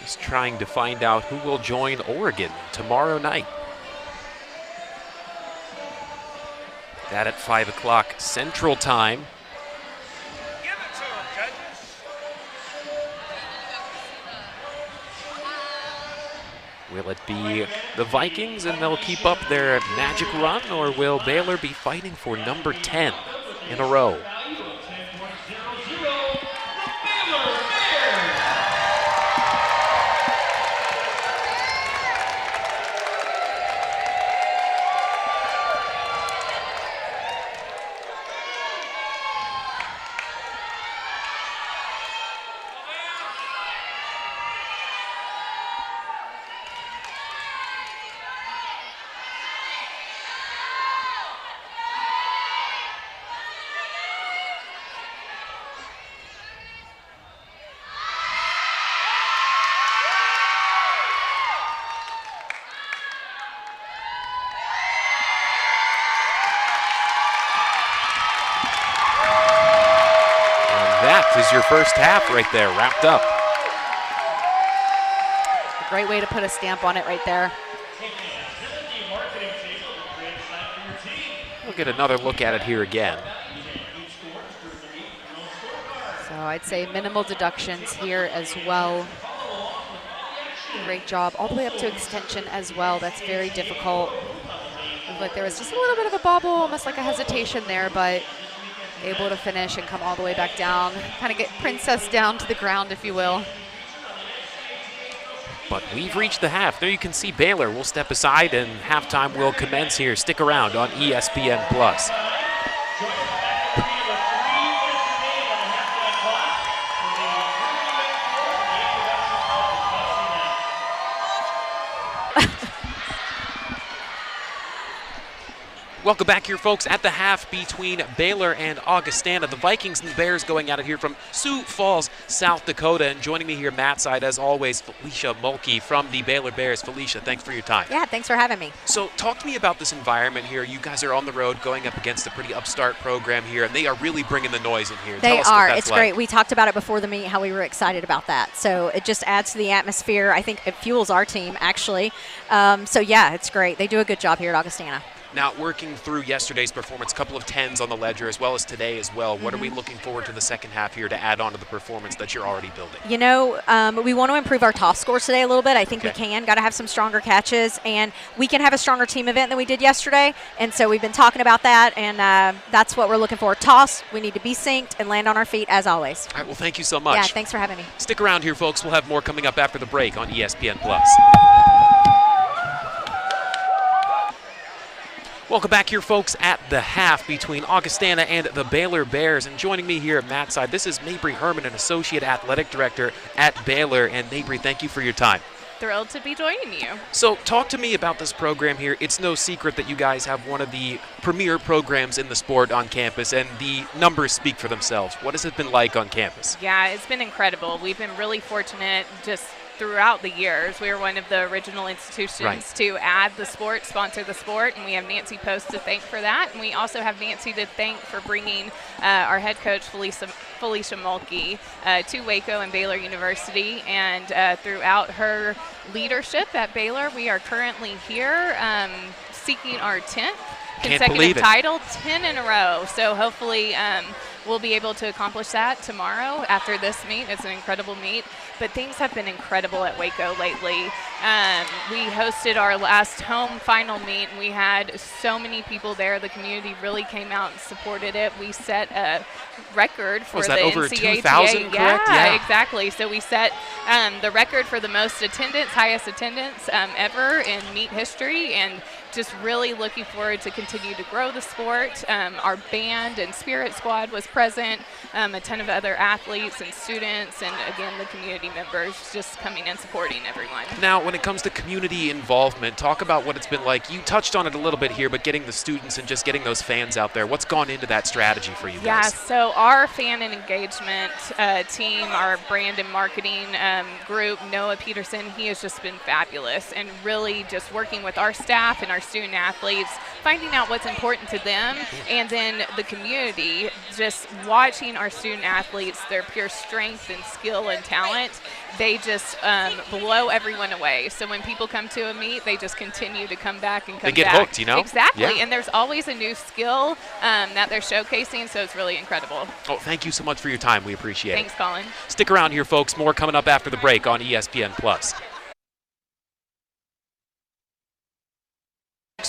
Just trying to find out who will join Oregon tomorrow night. That at 5 o'clock Central Time. Give it to him, judges. Will it be the Vikings and they'll keep up their magic run, or will Baylor be fighting for number 10 in a row? That is your first half right there, wrapped up. A great way to put a stamp on it right there. We'll get another look at it here again. So I'd say minimal deductions here as well. Great job, all the way up to extension as well. That's very difficult. Looked like there was just a little bit of a bobble, almost like a hesitation there, but able to finish and come all the way back down. Kind of get princess down to the ground, if you will. But we've reached the half. There you can see Baylor will step aside and halftime will commence here. Stick around on ESPN+. Welcome back here, folks, at the half between Baylor and Augustana. The Vikings and the Bears going at it here from Sioux Falls, South Dakota. And joining me here, Matt side, as always, Felicia Mulkey from the Baylor Bears. Felicia, thanks for your time. Yeah, thanks for having me. So talk to me about this environment here. You guys are on the road going up against a pretty upstart program here, and they are really bringing the noise in here. They Tell us what are. that's It's like. great. We talked about it before the meet, how we were excited about that. So it just adds to the atmosphere. I think it fuels our team, actually. So, yeah, it's great. They do a good job here at Augustana. Now, working through yesterday's performance, a couple of 10s on the ledger as well as today as well. What are we looking forward to the second half here to add on to the performance that you're already building? You know, we want to improve our toss scores today a little bit. I think we Okay. can. Got to have some stronger catches, and we can have a stronger team event than we did yesterday. And so we've been talking about that, and that's what we're looking for. Toss, we need to be synced and land on our feet as always. All right, well, thank you so much. Yeah, thanks for having me. Stick around here, folks. We'll have more coming up after the break on ESPN+. Welcome back here, folks, at the half between Augustana and the Baylor Bears. And joining me here at Matt's side, this is Mabry Herman, an Associate Athletic Director at Baylor. And Mabry, thank you for your time. thrilled to be joining you. So talk to me about this program here. It's no secret that you guys have one of the premier programs in the sport on campus, and the numbers speak for themselves. What has it been like on campus? Yeah, it's been incredible. We've been really fortunate just throughout the years. We were one of the original institutions to add the sport, sponsor the sport, and we have Nancy Post to thank for that. And we also have Nancy to thank for bringing our head coach, Felicia Mulkey, to Waco and Baylor University. And throughout her leadership at Baylor, we are currently here seeking our 10th consecutive title, 10 in a row. So hopefully we'll be able to accomplish that tomorrow after this meet. It's an incredible meet. But things have been incredible at Waco lately. We hosted our last home final meet, and we had so many people there. The community really came out and supported it. We set a record for the over NCATA. 2,000, correct? Yeah, exactly. So we set the record for the most attendance, highest attendance ever in meet history, and just really looking forward to continue to grow the sport. Our band and spirit squad was present, a ton of other athletes and students, and again, the community members just coming and supporting everyone. Now, when it comes to community involvement, talk about what it's been like. You touched on it a little bit here, but getting the students and just getting those fans out there, what's gone into that strategy for you guys? Yeah, so our fan and engagement team, our brand and marketing group, Noah Peterson, he has just been fabulous, and really just working with our staff and our student athletes, finding out what's important to them, and then the community, just watching our student athletes, their pure strength and skill and talent, they just blow everyone away. So when people come to a meet, they just continue to come back and come back. They get hooked, you know? Exactly, Yeah. and there's always a new skill that they're showcasing, so it's really incredible. Oh, thank you so much for your time. We appreciate Thanks, Colin. Stick around here, folks. More coming up after the break on ESPN+.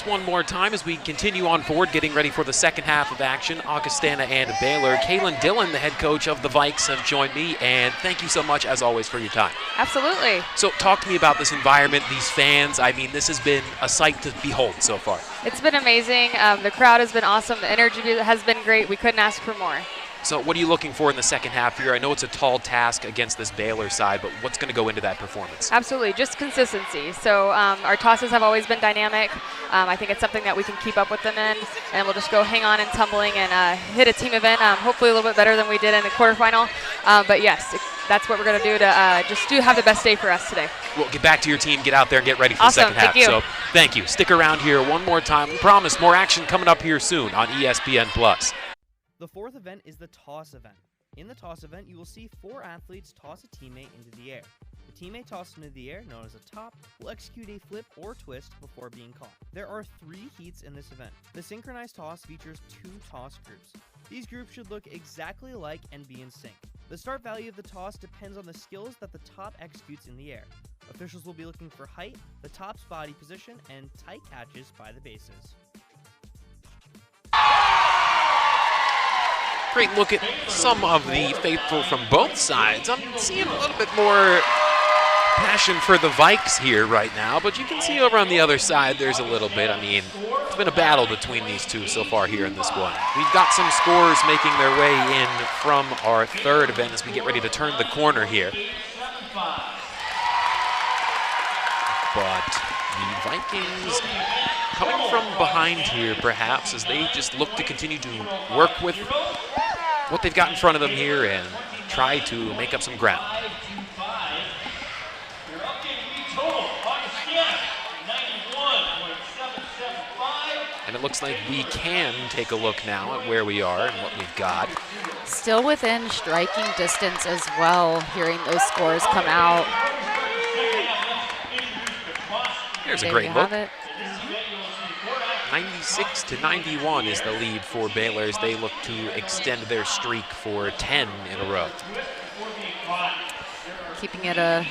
One more time as we continue on forward, getting ready for the second half of action. Augustana and Baylor. Kaylin Dillon, the head coach of the Vikes, have joined me, and thank you so much, as always, for your time. Absolutely. So talk to me about this environment, these fans. I mean, this has been a sight to behold so far. It's been amazing. The crowd has been awesome. The energy has been great. We couldn't ask for more. So what are you looking for in the second half here? I know it's a tall task against this Baylor side, but what's going to go into that performance? Absolutely, just consistency. So our tosses have always been dynamic. I think it's something that we can keep up with them in, and we'll just go hang on in tumbling and hit a team event, hopefully a little bit better than we did in the quarterfinal. But yes, that's what we're going to do to just have the best day for us today. Well, get back to your team, get out there and get ready for Awesome. the second half. Thank you. So thank you. Stick around here one more time. We promise more action coming up here soon on ESPN+. The fourth event is the toss event. In the toss event, you will see 4 athletes toss a teammate into the air. The teammate tossed into the air, known as a top, will execute a flip or twist before being caught. There are 3 heats in this event. The synchronized toss features 2 toss groups. These groups should look exactly alike and be in sync. The start value of the toss depends on the skills that the top executes in the air. Officials will be looking for height, the top's body position, and tight catches by the bases. Great look at some of the faithful from both sides. I'm seeing a little bit more passion for the Vikes here right now, but you can see over on the other side there's a little bit. I mean, it's been a battle between these two so far here in this one. We've got some scores making their way in from our third event as we get ready to turn the corner here. But the Vikings coming from behind here perhaps as they just look to continue to work with what they've got in front of them here and try to make up some ground. And it looks like we can take a look now at where we are and what we've got. Still within striking distance as well, hearing those scores come out. Here's a There great you look. have it. 96-91 is the lead for Baylor as they look to extend their streak for 10 in a row. Keeping it a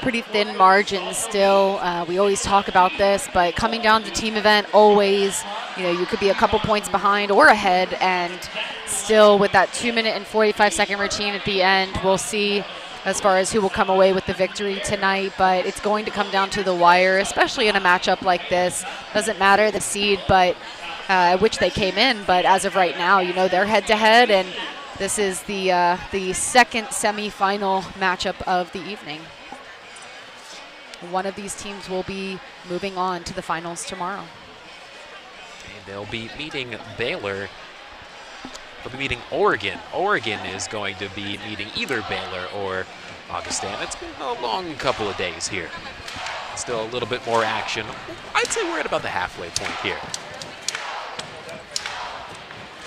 pretty thin margin still. We always talk about this, but coming down to team event, always, you could be a couple points behind or ahead, and still with that 2-minute and 45-second routine at the end, we'll see as far as who will come away with the victory tonight, but it's going to come down to the wire, especially in a matchup like this. Doesn't matter the seed, but which they came in, but as of right now, they're head-to-head, and this is the second semifinal matchup of the evening. one of these teams will be moving on to the finals tomorrow. And they'll be meeting Baylor. They'll be meeting Oregon. Oregon is going to be meeting either Baylor or Augustana. It's been a long couple of days here. Still a little bit more action. I'd say we're at about the halfway point here.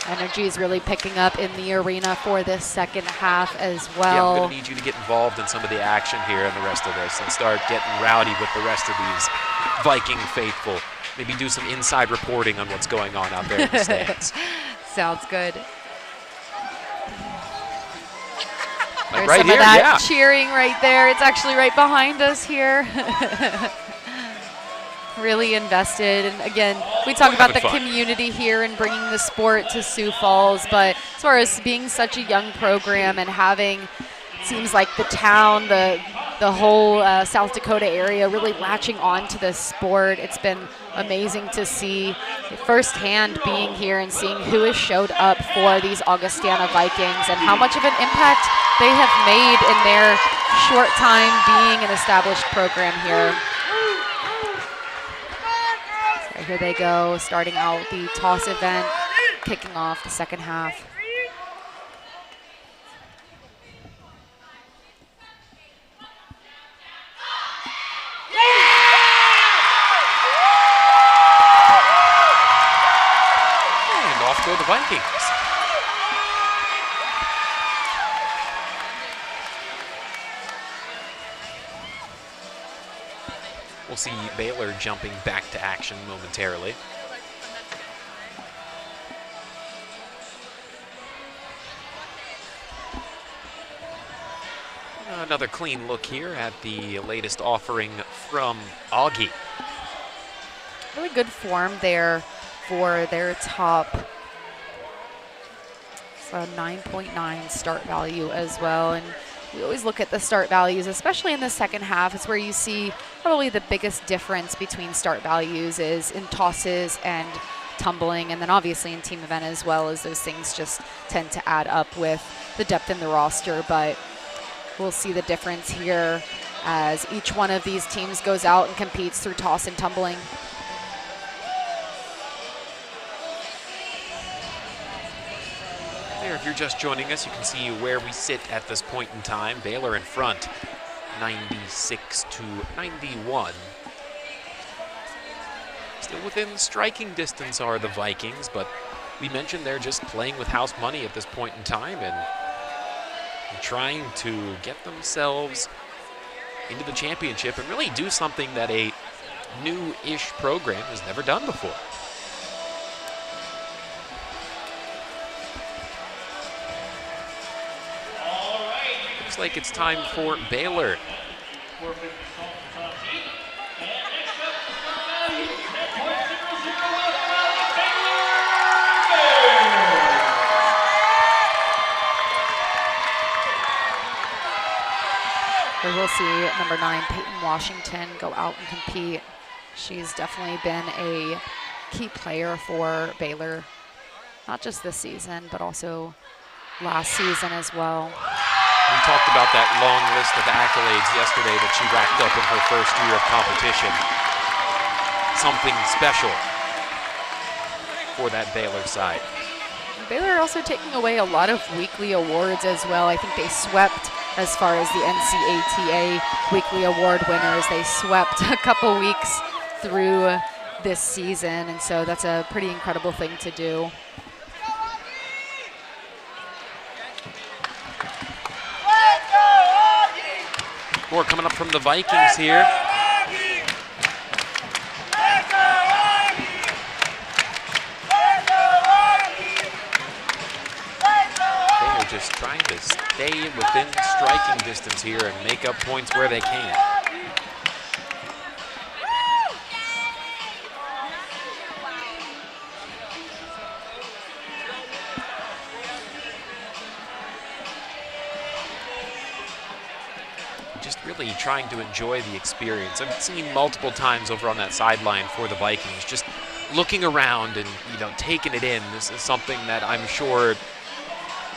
Energy is really picking up in the arena for this second half as Yeah, well. I'm going to need you to get involved in some of the action here in the rest of this and start getting rowdy with the rest of these Viking faithful. Maybe do some inside reporting on what's going on out there in the stands. Sounds good. Like There's right some here, of that yeah. cheering right there. It's actually right behind us here. Really invested. And again, we talk about the Having fun. community here and bringing the sport to Sioux Falls. But as far as being such a young program and having, seems like the town, the whole South Dakota area really latching on to this sport. It's been amazing to see firsthand being here and seeing who has showed up for these Augustana Vikings and how much of an impact they have made in their short time being an established program here. So here they go, starting out the toss event, kicking off the second half. And off go the Vikings. We'll see Baylor jumping back to action momentarily. Another clean look here at the latest offering from Augie. Really good form there for their top. It's a 9.9 start value as well. And we always look at the start values, especially in the second half. It's where you see probably the biggest difference between start values is in tosses and tumbling, and then obviously in team event as well, as those things just tend to add up with the depth in the roster. But we'll see the difference here as each one of these teams goes out and competes through toss and tumbling. There, if you're just joining us, you can see where we sit at this point in time. Baylor in front, 96 to 91. Still within striking distance are the Vikings, but we mentioned they're just playing with house money at this point in time and trying to get themselves into the championship and really do something that a new-ish program has never done before. Looks like it's time for Baylor. We will see number 9, Peyton Washington, go out and compete. She's definitely been a key player for Baylor, not just this season, but also last season as well. We talked about that long list of accolades yesterday that she racked up in her first year of competition. Something special for that Baylor side. Baylor also taking away a lot of weekly awards as well. I think they swept, as far as the NCATA weekly award winners, they swept a couple weeks through this season, and so that's a pretty incredible thing to do. Score coming up from the Vikings here. They're just trying to stay within striking distance here and make up points where they can. Just really trying to enjoy the experience. I've seen multiple times over on that sideline for the Vikings, just looking around and, taking it in. This is something that I'm sure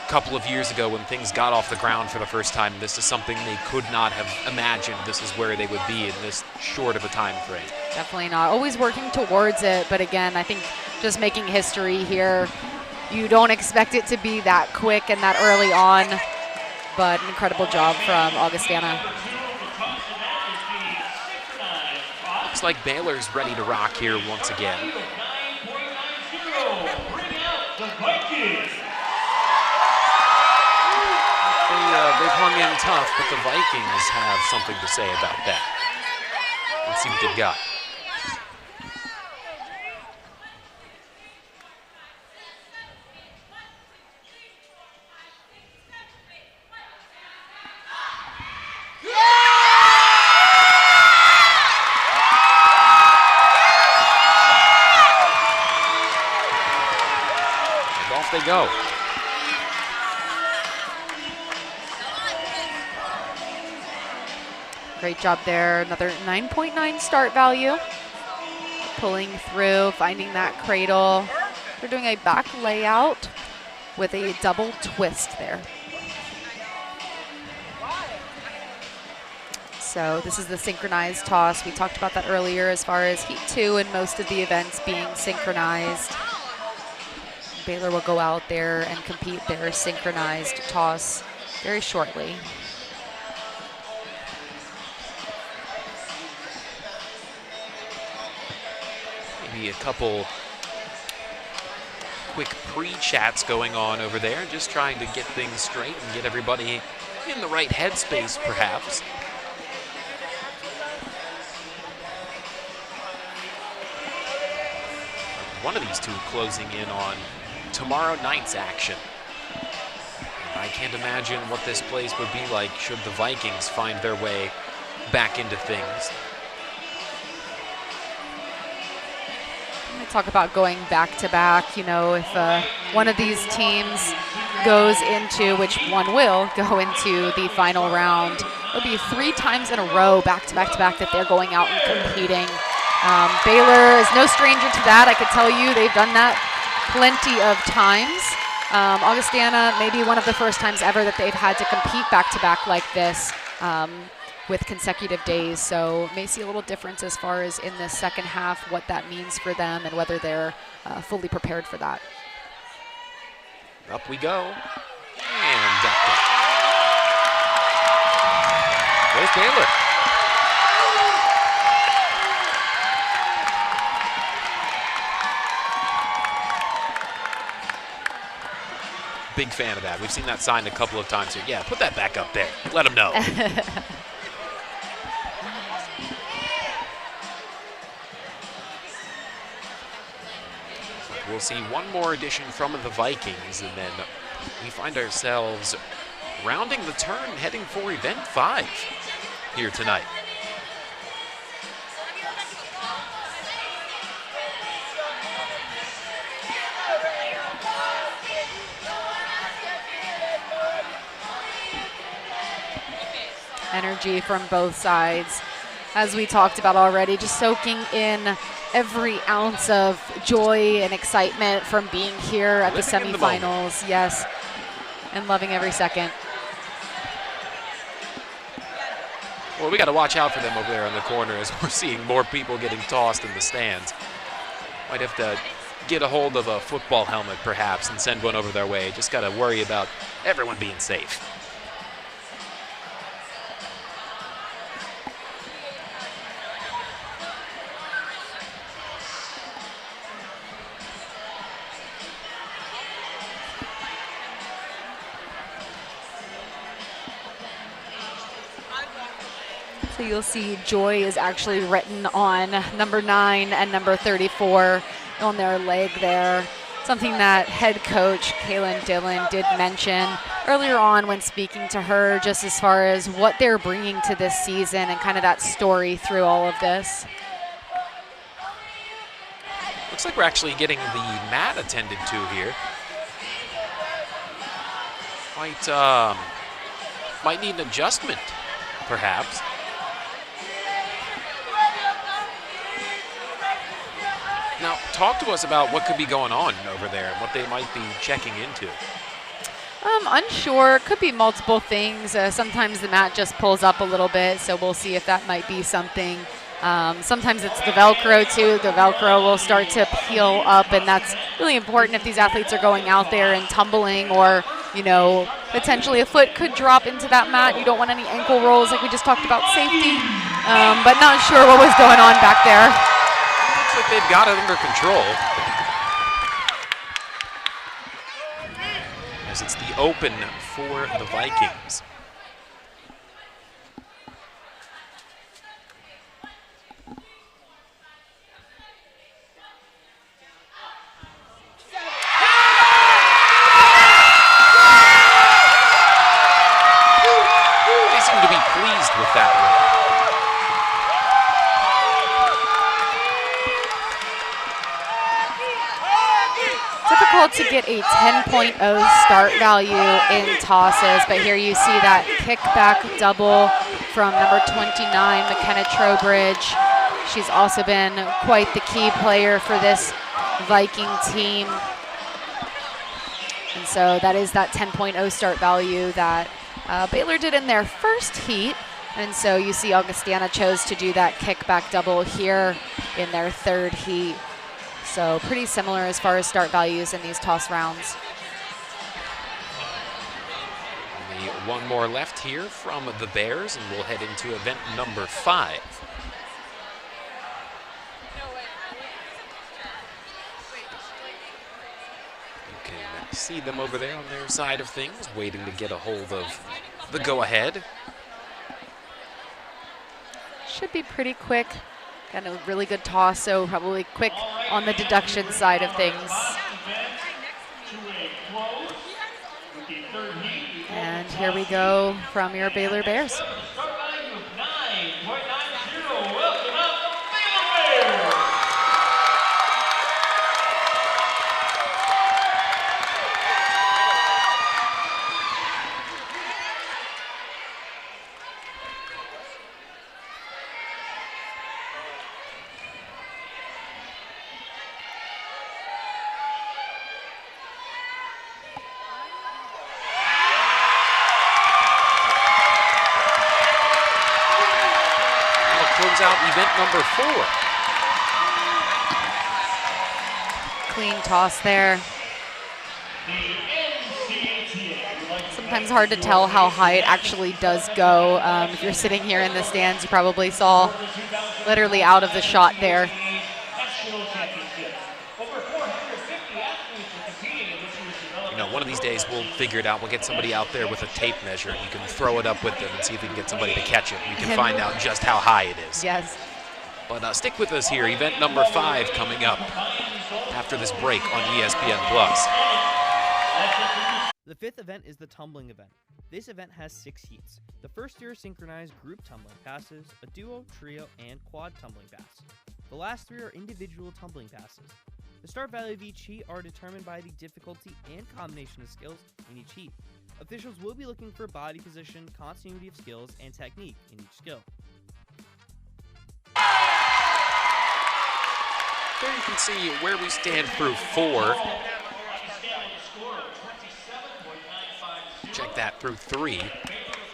couple of years ago when things got off the ground for the first time. This is something they could not have imagined this is where they would be in this short of a time frame. Definitely not. Always working towards it, but again, I think just making history here. You don't expect it to be that quick and that early on, but an incredible job from Augustana. Looks like Baylor's ready to rock here once again. They've hung in tough, but the Vikings have something to say about that. Let's see what they've got. And off they go. Great job there. Another 9.9 start value. Pulling through, finding that cradle. They're doing a back layout with a double twist there. So this is the synchronized toss. We talked about that earlier as far as Heat 2 and most of the events being synchronized. Baylor will go out there and compete their synchronized toss very shortly. Maybe a couple quick pre-chats going on over there, just trying to get things straight and get everybody in the right headspace, perhaps. One of these two closing in on tomorrow night's action. I can't imagine what this place would be like should the Vikings find their way back into things. Talk about going back-to-back. You know, if one of these teams goes into, which one will, go into the final round, it'll be 3 times in a row, back-to-back-to-back, that they're going out and competing. Baylor is no stranger to that. I could tell you they've done that plenty of times. Augustana, maybe one of the first times ever that they've had to compete back-to-back like this. With consecutive days, so may see a little difference as far as in the second half what that means for them and whether they're fully prepared for that. Up we go, and ducked it. Goes Baylor. Big fan of that. We've seen that sign a couple of times here. Yeah, put that back up there. Let them know. We'll see one more addition from the Vikings, and then we find ourselves rounding the turn, heading for event 5 here tonight. Energy from both sides, as we talked about already, just soaking in every ounce of joy and excitement from being here at the semifinals. Yes, and loving every second. Well, we got to watch out for them over there in the corner as we're seeing more people getting tossed in the stands. Might have to get a hold of a football helmet, perhaps, and send one over their way. Just got to worry about everyone being safe. So you'll see joy is actually written on number 9 and number 34 on their leg there. Something that head coach Kaylin Dillon did mention earlier on when speaking to her, just as far as what they're bringing to this season and kind of that story through all of this. Looks like we're actually getting the mat attended to here. Might need an adjustment, perhaps. Now, talk to us about what could be going on over there and what they might be checking into. Unsure. Could be multiple things. Sometimes the mat just pulls up a little bit, so we'll see if that might be something. Sometimes it's the Velcro too. The Velcro will start to peel up, and that's really important if these athletes are going out there and tumbling, or potentially a foot could drop into that mat. You don't want any ankle rolls like we just talked about safety, but not sure what was going on back there. Looks like they've got it under control. As it's the open for the Vikings. They seem to be pleased with that one. Difficult to get a 10.0 start value in tosses, but here you see that kickback double from number 29, McKenna Trowbridge. She's also been quite the key player for this Viking team. And so that is that 10.0 start value that Baylor did in their first heat. And so you see Augustana chose to do that kickback double here in their third heat. So pretty similar as far as start values in these toss rounds. Only one more left here from the Bears, and we'll head into event number 5. You can see them over there on their side of things, waiting to get a hold of the go-ahead. Should be pretty quick. Got a really good toss, so probably quick on the deduction side of things. And here we go from your Baylor Bears. Close out event number 4. Clean toss there. Sometimes hard to tell how high it actually does go. If you're sitting here in the stands, you probably saw literally out of the shot there. One of these days we'll figure it out. We'll get somebody out there with a tape measure. You can throw it up with them and see if we can get somebody to catch it. We can find out just how high it is. Yes. But stick with us here. Event number 5 coming up after this break on ESPN+. The 5th event is the tumbling event. This event has 6 heats. The first 3 are synchronized group tumbling passes, a duo, trio, and quad tumbling pass. The last 3 are individual tumbling passes. The start value of each heat are determined by the difficulty and combination of skills in each heat. Officials will be looking for body position, continuity of skills, and technique in each skill. There you can see where we stand through 4. Check that through 3.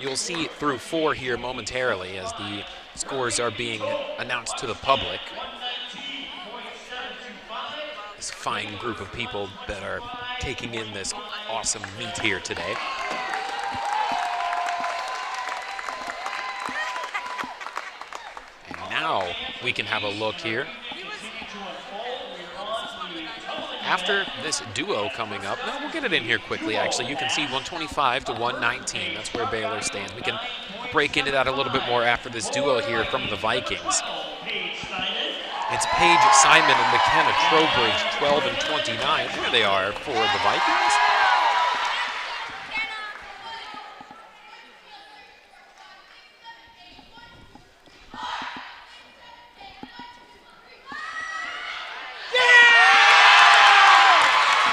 You'll see through 4 here momentarily as the scores are being announced to the public. This fine group of people that are taking in this awesome meet here today. And now we can have a look here. After this duo coming up, no, we'll get it in here quickly actually. You can see 125 to 119, that's where Baylor stands. We can break into that a little bit more after this duo here from the Vikings. It's Paige Simon and McKenna Trowbridge, 12 and 29. There they are for the Vikings.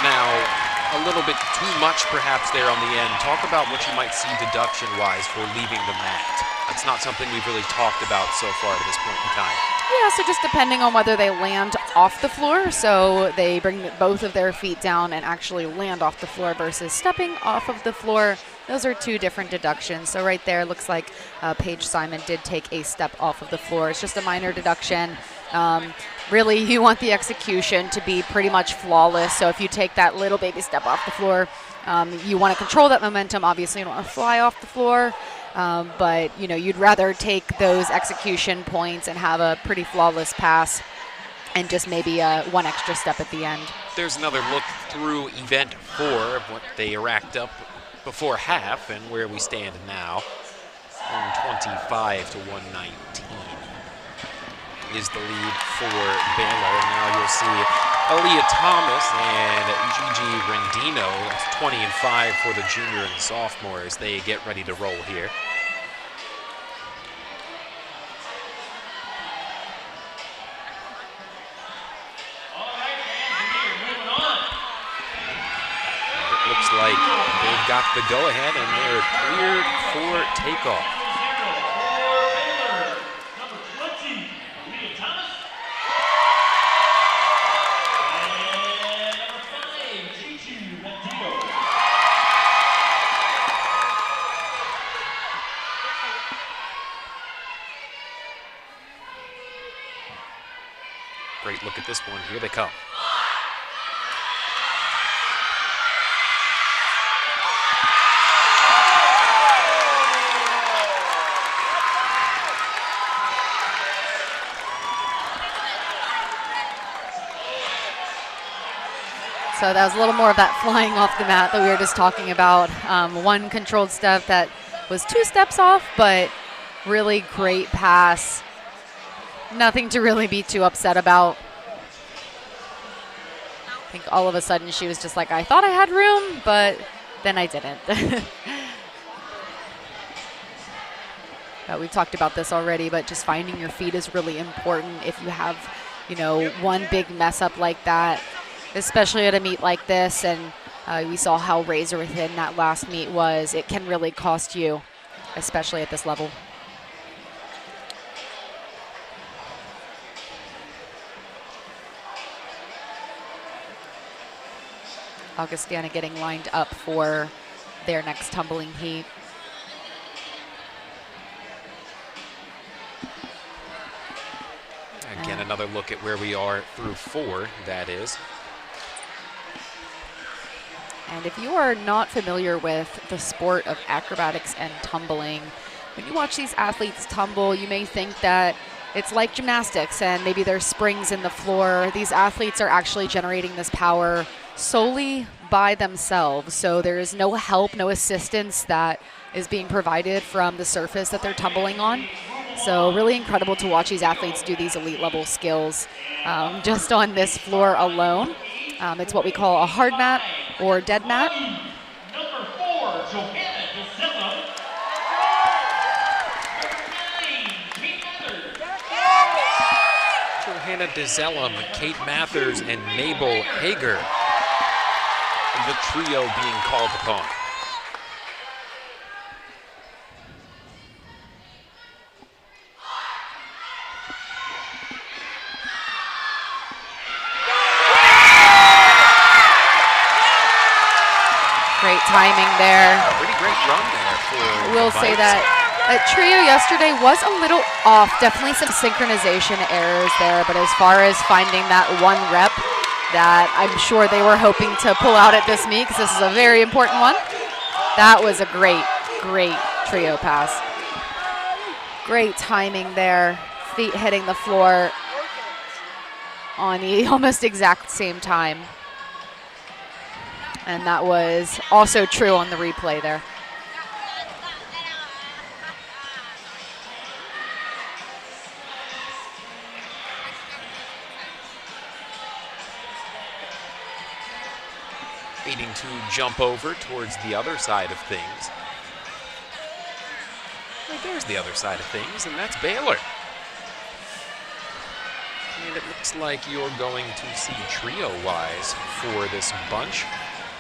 Now, a little bit too much perhaps there on the end. Talk about what you might see deduction-wise for leaving the mat. That's not something we've really talked about so far to this point in time. Yeah, so just depending on whether they land off the floor, so they bring both of their feet down and actually land off the floor versus stepping off of the floor. Those are two different deductions. So right there, looks like Paige Simon did take a step off of the floor. It's just a minor deduction. Really, you want the execution to be pretty much flawless. So if you take that little baby step off the floor, you want to control that momentum. Obviously, you don't want to fly off the floor. But, you know, you'd rather take those execution points and have a pretty flawless pass and just maybe one extra step at the end. There's another look through event 4 of what they racked up before half and where we stand now. 125 to 119 is the lead for Baylor. And now you'll see Aaliyah Thomas and Gigi Rendino. That's 20 and 5 for the junior and sophomore as they get ready to roll here. Looks like they've got the go-ahead and they're cleared for takeoff. Great look at this one. Here they come. So that was a little more of that flying off the mat that we were just talking about. One controlled step that was 2 steps off, but really great pass. Nothing to really be too upset about. I think all of a sudden she was just like, I thought I had room, but then I didn't. We've talked about this already, but just finding your feet is really important if you have, you know, one big mess up like that, especially at a meet like this. And we saw how razor thin that last meet was. It can really cost you, especially at this level. Augustana getting lined up for their next tumbling heat. Again, another look at where we are through 4, that is. And if you are not familiar with the sport of acrobatics and tumbling, when you watch these athletes tumble, you may think that it's like gymnastics and maybe there's springs in the floor. These athletes are actually generating this power solely by themselves. So there is no help, no assistance that is being provided from the surface that they're tumbling on. So really incredible to watch these athletes do these elite level skills just on this floor alone. It's what we call a hard mat or dead mat. Number 4, Johanna DeZellum, Kate Mathers, and Mabel Hager. The trio being called upon. Great timing there. Pretty great run there for We'll say that trio yesterday was a little off. Definitely some synchronization errors there, but as far as finding that one rep that I'm sure they were hoping to pull out at this meet, because this is a very important one, that was a great, great trio pass. Great timing there. Feet hitting the floor on the almost exact same time. And that was also true on the replay there. Needing to jump over towards the other side of things. Right there's the other side of things, and that's Baylor. And it looks like you're going to see trio-wise for this bunch.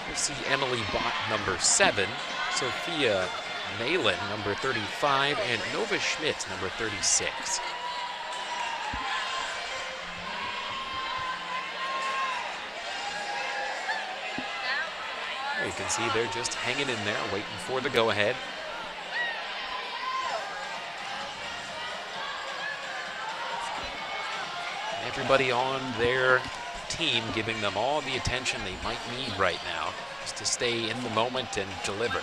You'll see Emily Bott, number 7, Sophia Malin, number 35, and Nova Schmidt, number 36. You can see they're just hanging in there, waiting for the go-ahead. Everybody on their team giving them all the attention they might need right now just to stay in the moment and deliver.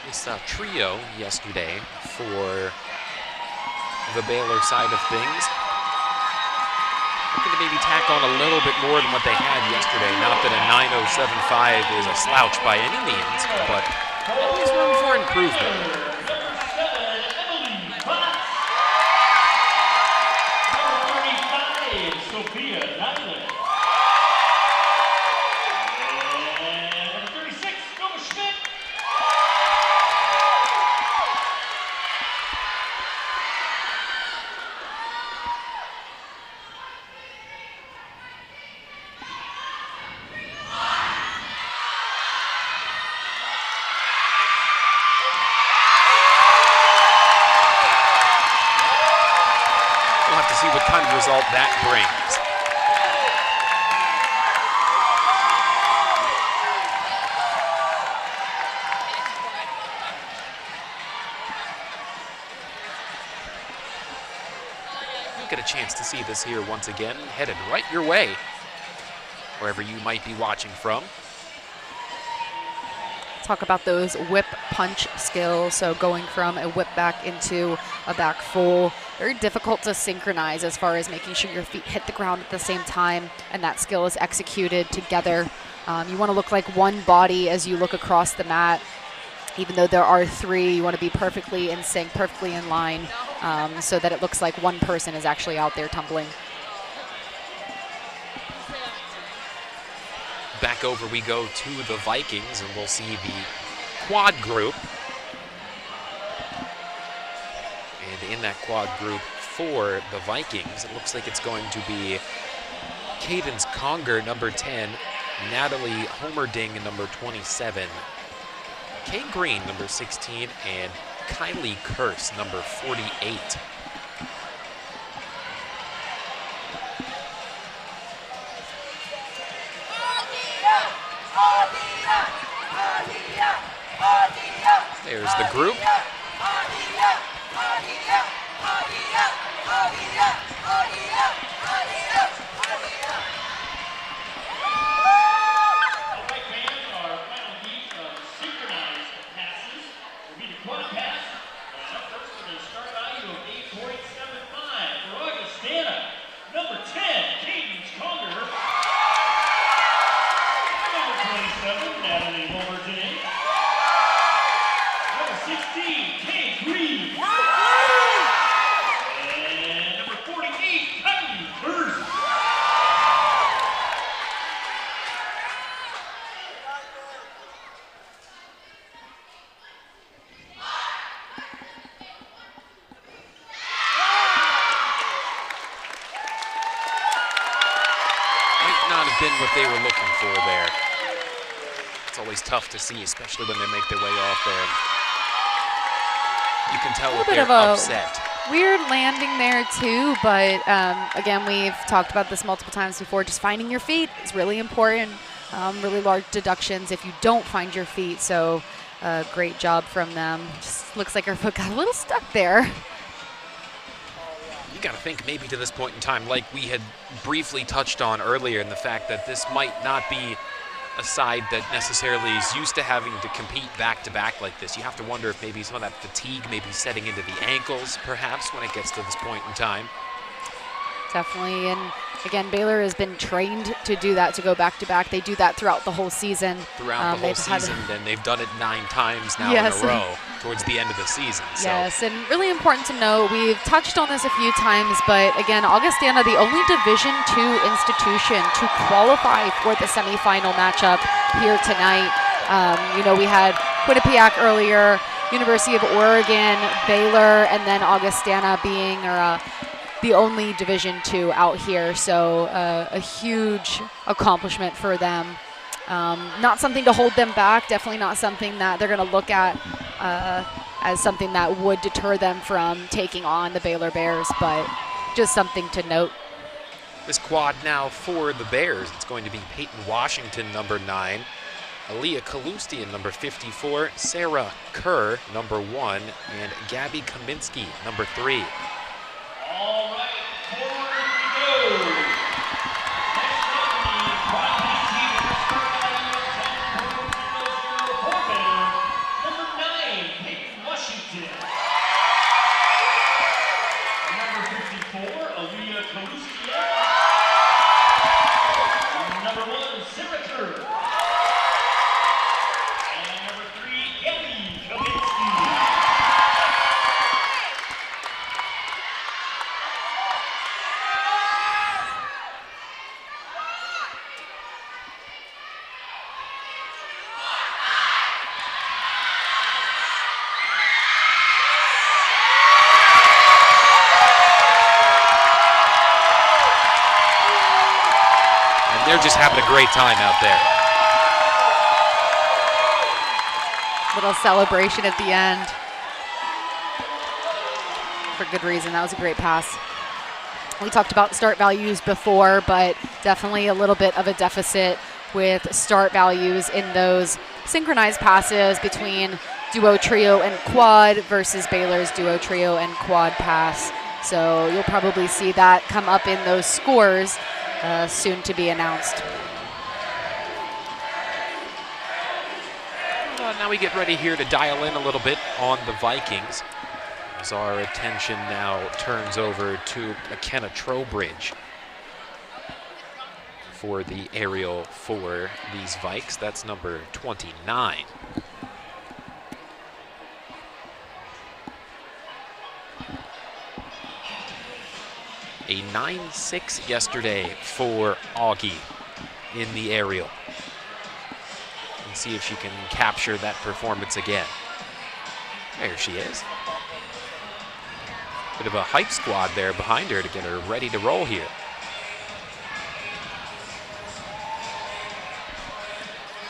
This trio yesterday for the Baylor side of things. Looking to maybe tack on a little bit more than what they had yesterday. Not that a 9:07.5 is a slouch by any means, but always room for improvement. See what kind of result that brings. You'll get a chance to see this here once again, headed right your way, wherever you might be watching from. Talk about those whip punch skills. So going from a whip back into a back full, very difficult to synchronize as far as making sure your feet hit the ground at the same time and that skill is executed together. You want to look like one body as you look across the mat. Even though there are three, you want to be perfectly in sync, perfectly in line, so that it looks like one person is actually out there tumbling. Back over we go to the Vikings, and we'll see the quad group. And in that quad group for the Vikings, it looks like it's going to be Cadence Conger, number 10, Natalie Homerding, number 27, Kay Green, number 16, and Kylie Kurse, number 48. There's the group. Been what they were looking for there. It's always tough to see, especially when they make their way off there. You can tell that they're upset. Weird landing there too, but again, we've talked about this multiple times before. Just finding your feet is really important. Really large deductions if you don't find your feet. So great job from them. Just looks like our foot got a little stuck there. You got to think maybe to this point in time, like we had briefly touched on earlier, in the fact that this might not be a side that necessarily is used to having to compete back-to-back like this. You have to wonder if maybe some of that fatigue may be setting into the ankles, perhaps, when it gets to this point in time. Definitely, and again, Baylor has been trained to do that, to go back-to-back. They do that throughout the whole season. Throughout the whole season, and they've done it 9 times now in a row towards the end of the season. So. Yes, and really important to know, we've touched on this a few times, but again, Augustana, the only Division II institution to qualify for the semifinal matchup here tonight. You know, we had Quinnipiac earlier, University of Oregon, Baylor, and then Augustana being the only Division II out here, so a huge accomplishment for them. Not something to hold them back, definitely not something that they're going to look at as something that would deter them from taking on the Baylor Bears, but just something to note. This quad now for the Bears. It's going to be Peyton Washington, number 9, Aaliyah Kalustian, number 54, Sarah Kerr, number 1, and Gabby Kaminsky, number 3. All right, forward we go. Next up, the quad team with a start value of 10.00 for Baylor. Number 9, Peyton Washington. Number 54, Aaliyah Kalustian. Number 1, Sarah Kerr. And number 3, Gabby Kaminsky. They're just having a great time out there. Little celebration at the end. For good reason, that was a great pass. We talked about start values before, but definitely a little bit of a deficit with start values in those synchronized passes between duo, trio, and quad versus Baylor's duo, trio, and quad pass. So you'll probably see that come up in those scores soon to be announced. Now we get ready here to dial in a little bit on the Vikings, as our attention now turns over to McKenna Trowbridge for the aerial for these Vikes. That's number 29. A 9.6 yesterday for Augie in the aerial. And see if she can capture that performance again. There she is. Bit of a hype squad there behind her to get her ready to roll here.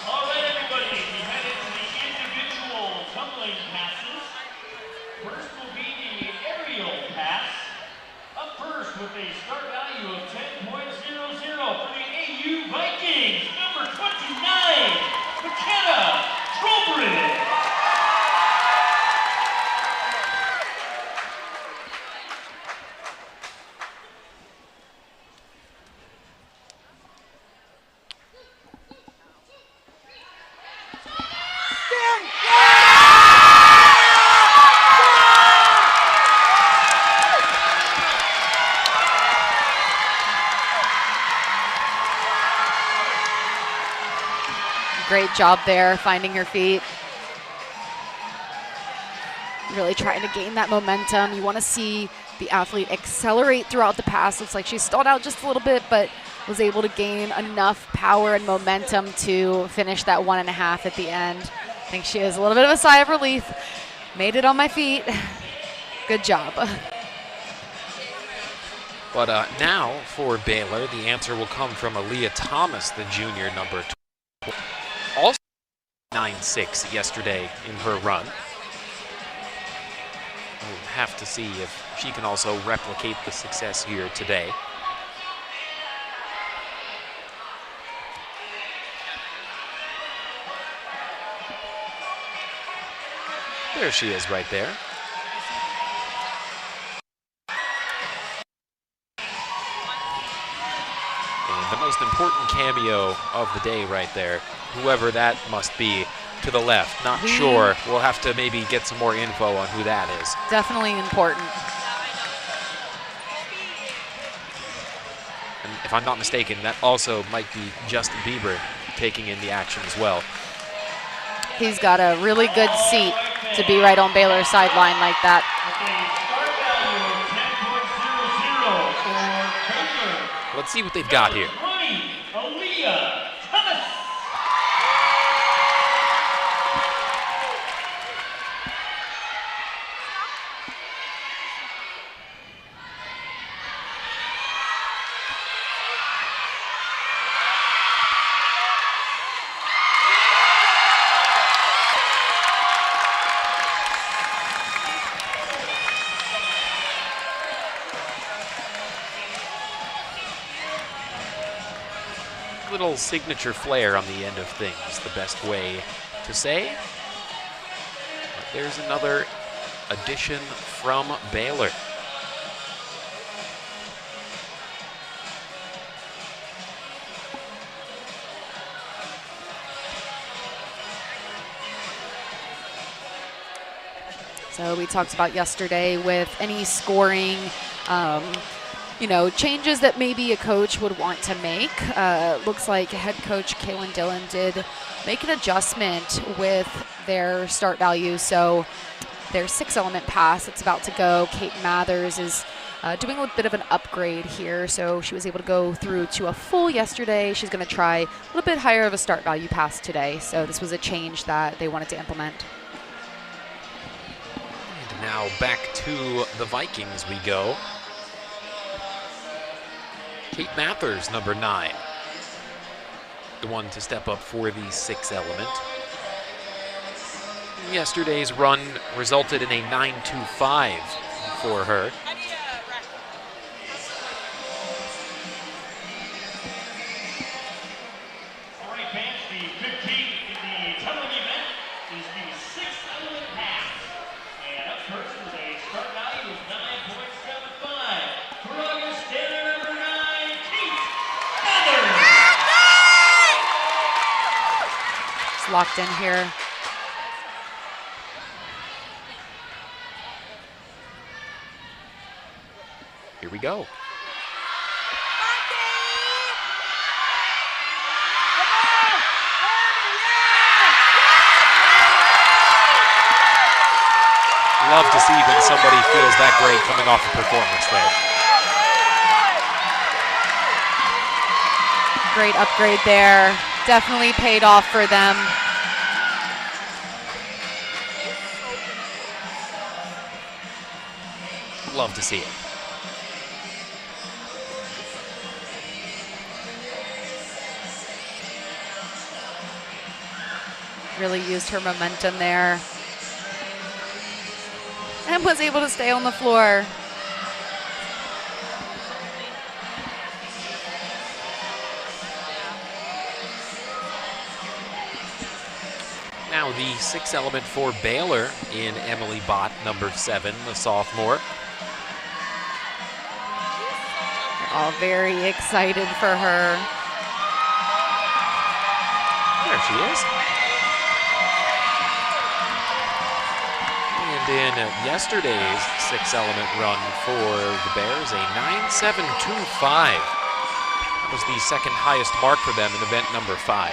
All right, everybody, we head into the individual tumbling passes. First will be the aerial pass. Up first with a start value of 10.00 for the AU Vikings, number 29, McKenna Trowbridge. Great job there, finding her feet. Really trying to gain that momentum. You want to see the athlete accelerate throughout the pass. Looks like she stalled out just a little bit, but was able to gain enough power and momentum to finish that 1.5 at the end. I think she has a little bit of a sigh of relief. Made it on my feet. Good job. But now for Baylor, the answer will come from Aaliyah Thomas, the junior, number 12. Also 9.6 yesterday in her run. We'll have to see if she can also replicate the success here today. There she is right there. And the most important cameo of the day right there, whoever that must be to the left. Not sure. We'll have to maybe get some more info on who that is. Definitely important. And if I'm not mistaken, that also might be Justin Bieber taking in the action as well. He's got a really good seat to be right on Baylor's sideline like that. Let's see what they've got here. little signature flair on the end of things, the best way to say. But there's another addition from Baylor. So we talked about yesterday with any scoring, changes that maybe a coach would want to make. Looks like head coach Kaylin Dillon did make an adjustment with their start value. So their 6-element pass, it's about to go. Kate Mathers is doing a bit of an upgrade here. So she was able to go through to a full yesterday. She's going to try a little bit higher of a start value pass today. So this was a change that they wanted to implement. Now back to the Vikings we go. Kate Mathers, number 9. The one to step up for the 6-element. Yesterday's run resulted in a 9.25 for her. All right, fans, the 15th in the tumbling event is the 6-element pass. And up first with a start value of 9.75 for Augustana number 9, Kate Mathers. It's locked in here. Here we go. Love to see when somebody feels that great coming off a performance there. Great upgrade there. Definitely paid off for them. Love to see it. Really used her momentum there. And was able to stay on the floor. Now the 6-element for Baylor in Emily Bott, number 7, the sophomore. All very excited for her. There she is. And in yesterday's 6-element run for the Bears, a 9.725. That was the second highest mark for them in event number 5.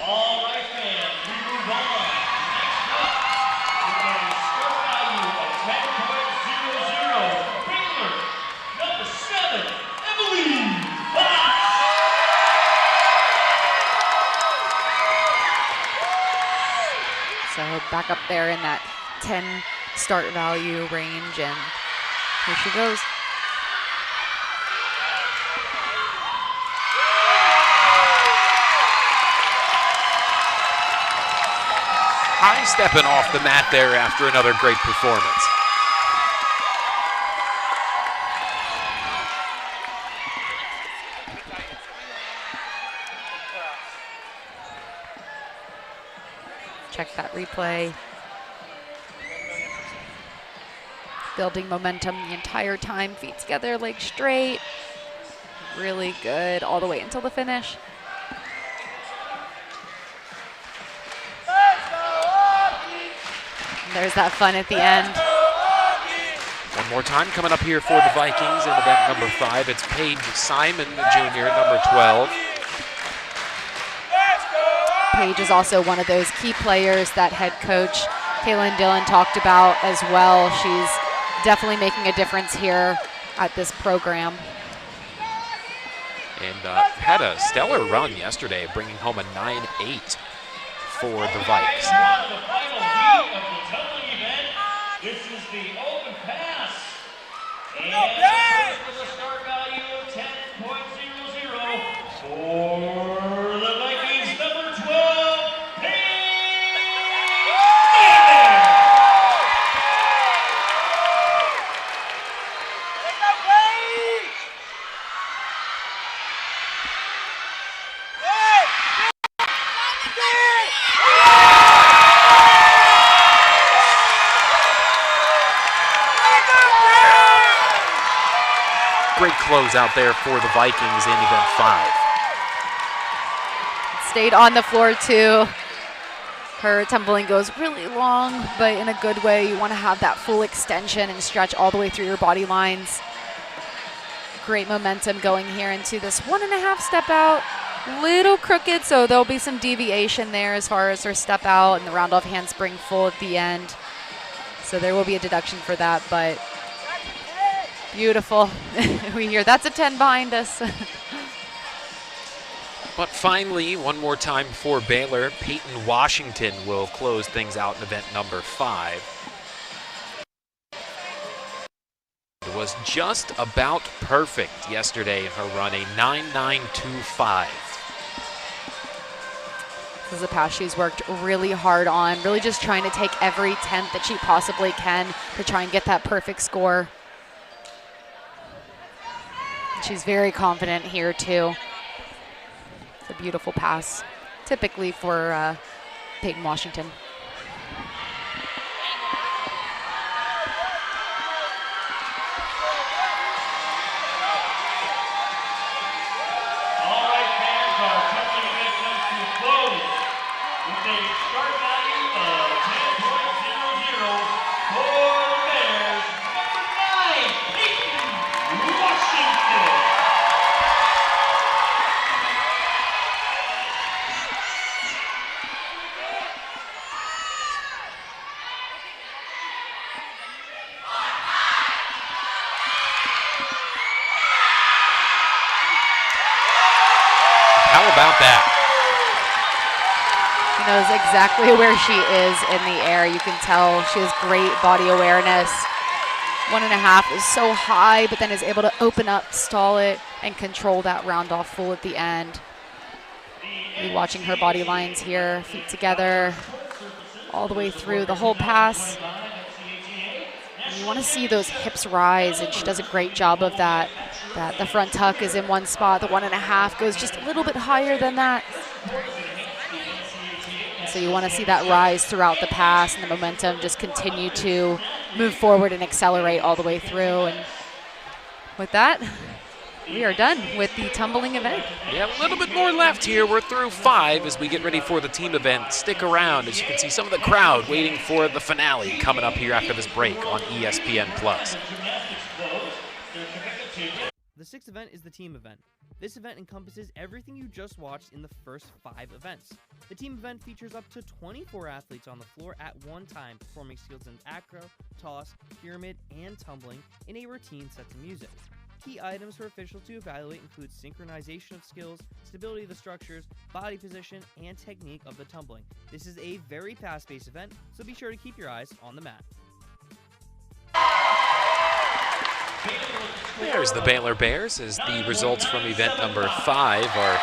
All right, fans, we move on. Next up, with a start value of 10.00, Baylor, number 7, Emily Bott. So back up there in that 10 start value range, and here she goes. High stepping off the mat there after another great performance. Check that replay. Building momentum the entire time, feet together, legs straight. Really good all the way until the finish. And there's that fun at the end. One more time coming up here for the Vikings in event number 5. It's Paige Simon, Jr., number 12. Paige is also one of those key players that head coach Kaylin Dillon talked about as well. She's definitely making a difference here at this program. And had a stellar run yesterday, bringing home a 9.8 for the Vikes. The final heat of the tumbling event. This is the open pass. And with a start value of 10.00 for the Vikings, number 12, Paige Simon. close out there for the Vikings in event 5. Stayed on the floor too. Her tumbling goes really long, but in a good way. You want to have that full extension and stretch all the way through your body lines. Great momentum going here into this 1.5 step out. Little crooked, so there'll be some deviation there as far as her step out and the round off handspring full at the end. So there will be a deduction for that, but beautiful. We hear that's a 10 behind us. But finally, one more time for Baylor, Peyton Washington will close things out in event number 5. It was just about perfect yesterday in her run, a 9.925. This is a pass she's worked really hard on, really just trying to take every tenth that she possibly can to try and get that perfect score. She's very confident here too. It's a beautiful pass, typically for Peyton Washington. All right, fans, our tumbling event comes to a close with a start value of 10.00 for the Bears, number 9, Peyton Washington. How about that? She knows exactly where she is in the air. You can tell she has great body awareness. 1.5 is so high, but then is able to open up, stall it, and control that round off full at the end. You're watching her body lines here, feet together, all the way through the whole pass. And you want to see those hips rise, and she does a great job of that. The front tuck is in one spot, the 1.5 goes just a little bit higher than that. So you want to see that rise throughout the pass and the momentum just continue to move forward and accelerate all the way through. And with that, we are done with the tumbling event. Yeah, a little bit more left here. We're through 5 as we get ready for the team event. Stick around as you can see some of the crowd waiting for the finale coming up here after this break on ESPN+. The 6th event is the team event. This event encompasses everything you just watched in the first 5 events. The team event features up to 24 athletes on the floor at one time, performing skills in acro, toss, pyramid, and tumbling in a routine set to music. Key items for officials to evaluate include synchronization of skills, stability of the structures, body position, and technique of the tumbling. This is a very fast-paced event, so be sure to keep your eyes on the mat. There's the Baylor Bears as the results from event number 5 are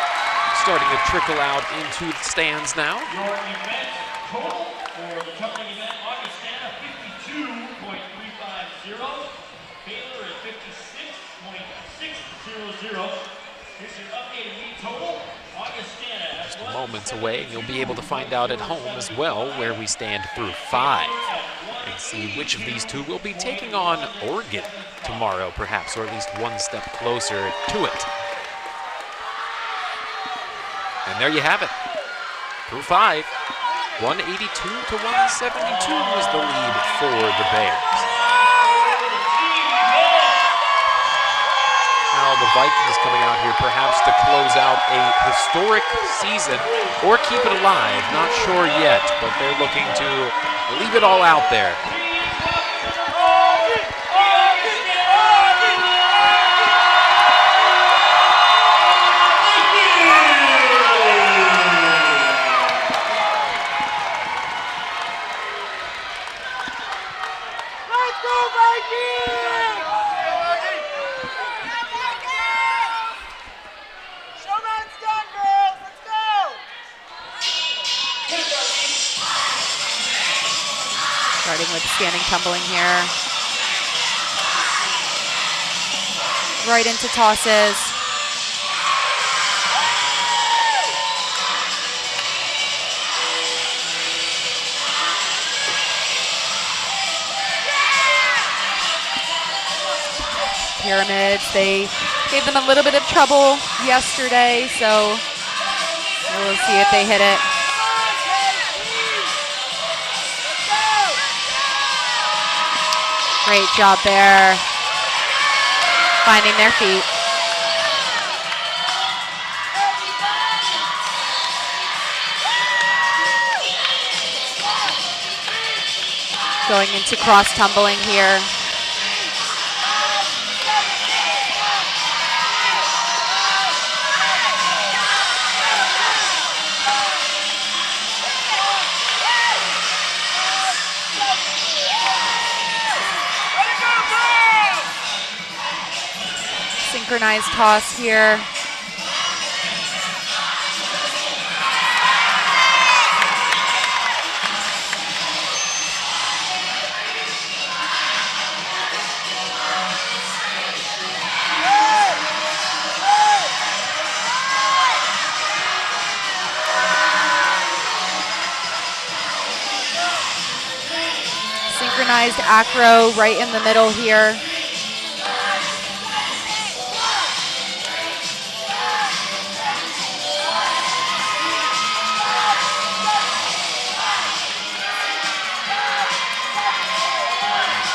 starting to trickle out into the stands now. Your event total for the tumbling event, Augustana 52.350, Baylor at 56.600. Here's your updated lead total. Augustana Just moments away, and you'll be able to find out at home as well where we stand through 5 and see which of these two will be taking on Oregon tomorrow, perhaps, or at least one step closer to it. And there you have it. Through 5, 182 to 172 is the lead for the Bears. Now the Vikings coming out here perhaps to close out a historic season or keep it alive. Not sure yet, but they're looking to leave it all out there. Starting with standing tumbling here. Right into tosses. pyramids. They gave them a little bit of trouble yesterday, so we'll see if they hit it. Great job there, finding their feet. Going into cross tumbling here. Synchronized toss here. Synchronized acro right in the middle here.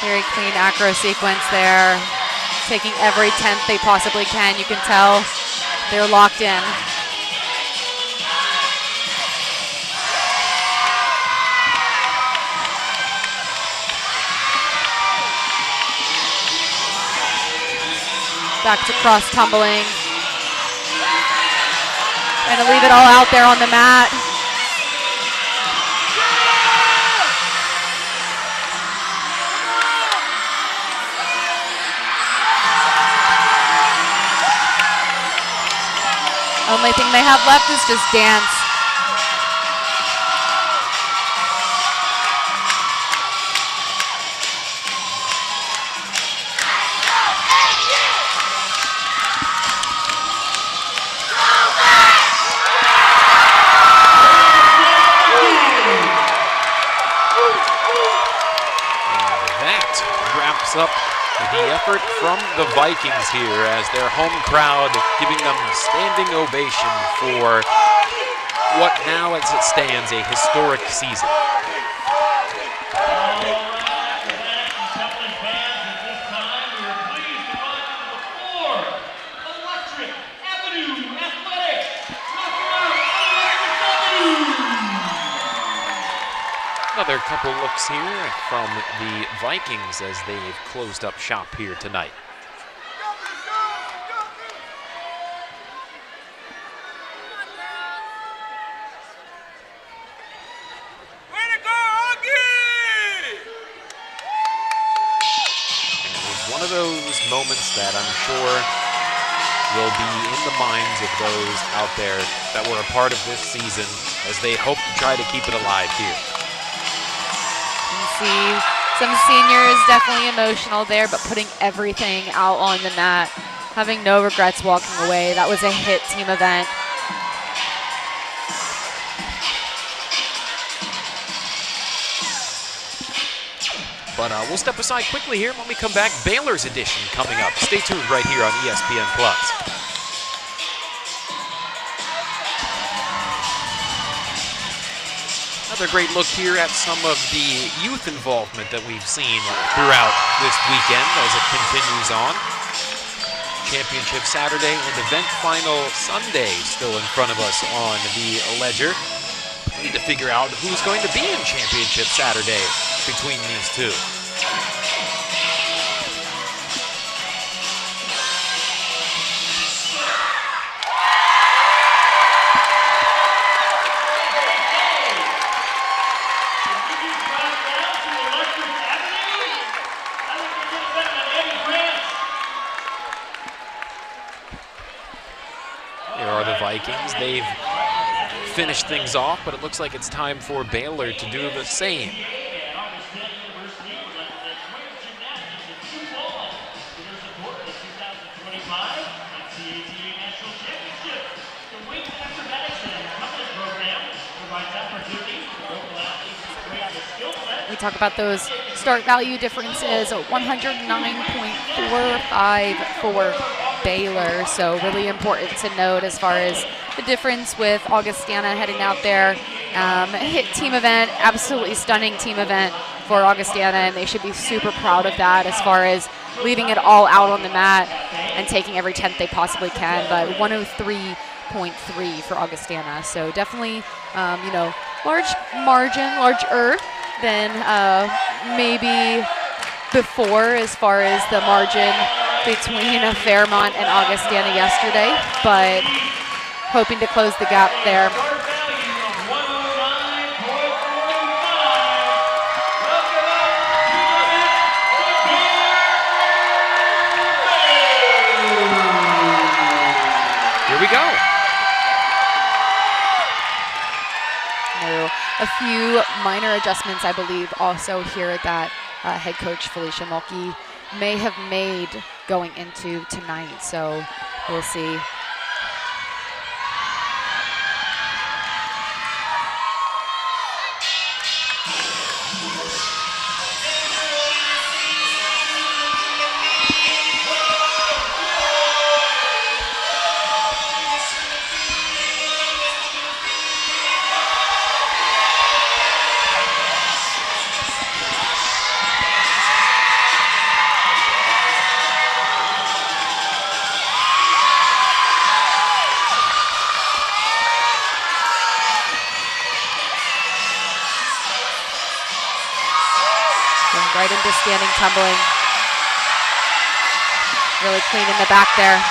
Very clean acro sequence there. Taking every tenth they possibly can. You can tell they're locked in. Back to cross tumbling. Trying to leave it all out there on the mat. Only thing they have left is just dance. Up the effort from the Vikings here as their home crowd giving them a standing ovation for what now, as it stands, a historic season. Another couple looks here from the Vikings as they've closed up shop here tonight. Way to go, Augie! And it was one of those moments that I'm sure will be in the minds of those out there that were a part of this season as they hope to try to keep it alive here. See some seniors definitely emotional there, but putting everything out on the mat, having no regrets walking away. That was a hit team event. But we'll step aside quickly here. When we come back, Baylor's edition coming up. Stay tuned right here on ESPN+. Another great look here at some of the youth involvement that we've seen throughout this weekend as it continues on. Championship Saturday and event final Sunday still in front of us on the ledger. We need to figure out who's going to be in Championship Saturday between these two. Vikings. They've finished things off, but it looks like it's time for Baylor to do the same. We talk about those start value differences, 109.45 for Baylor. So really important to note as far as the difference with Augustana heading out there. Hit team event, absolutely stunning team event for Augustana, and they should be super proud of that as far as leaving it all out on the mat and taking every 10th they possibly can. But 103.3 for Augustana. So definitely, large margin, larger than maybe before as far as the margin between Fairmont and Augustana yesterday, but hoping to close the gap there. Here we go. A few minor adjustments, I believe, also here that head coach Felicia Mulkey may have made going into tonight. So we'll see. Right into standing tumbling. Really clean in the back there.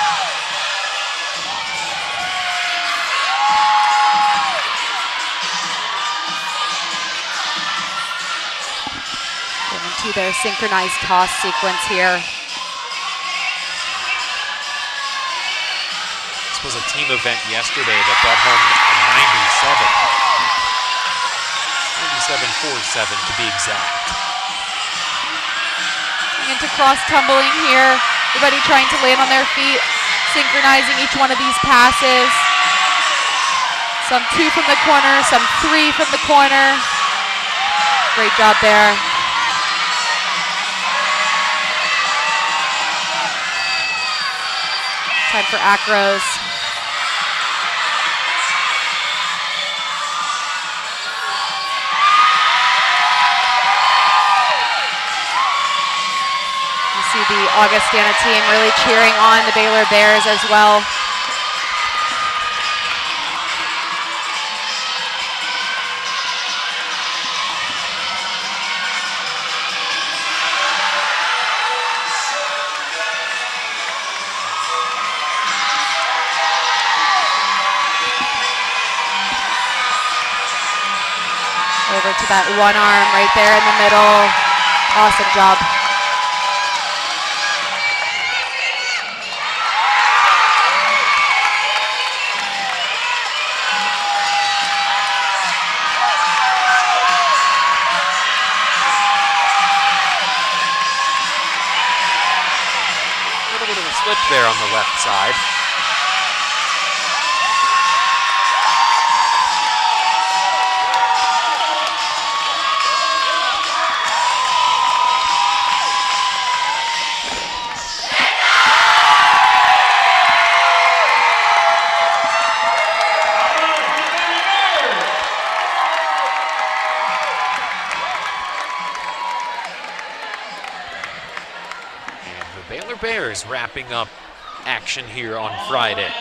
Going into their synchronized toss sequence here. This was a team event yesterday that brought home a 97.47 to be exact. Into cross tumbling here. Everybody trying to land on their feet, synchronizing each one of these passes. Some 2 from the corner, some 3 from the corner. Great job there. Time for acros. See the Augustana team really cheering on the Baylor Bears as well. Over to that one arm right there in the middle. Awesome job. Slip there on the left side. Baylor Bears wrapping up action here on Friday.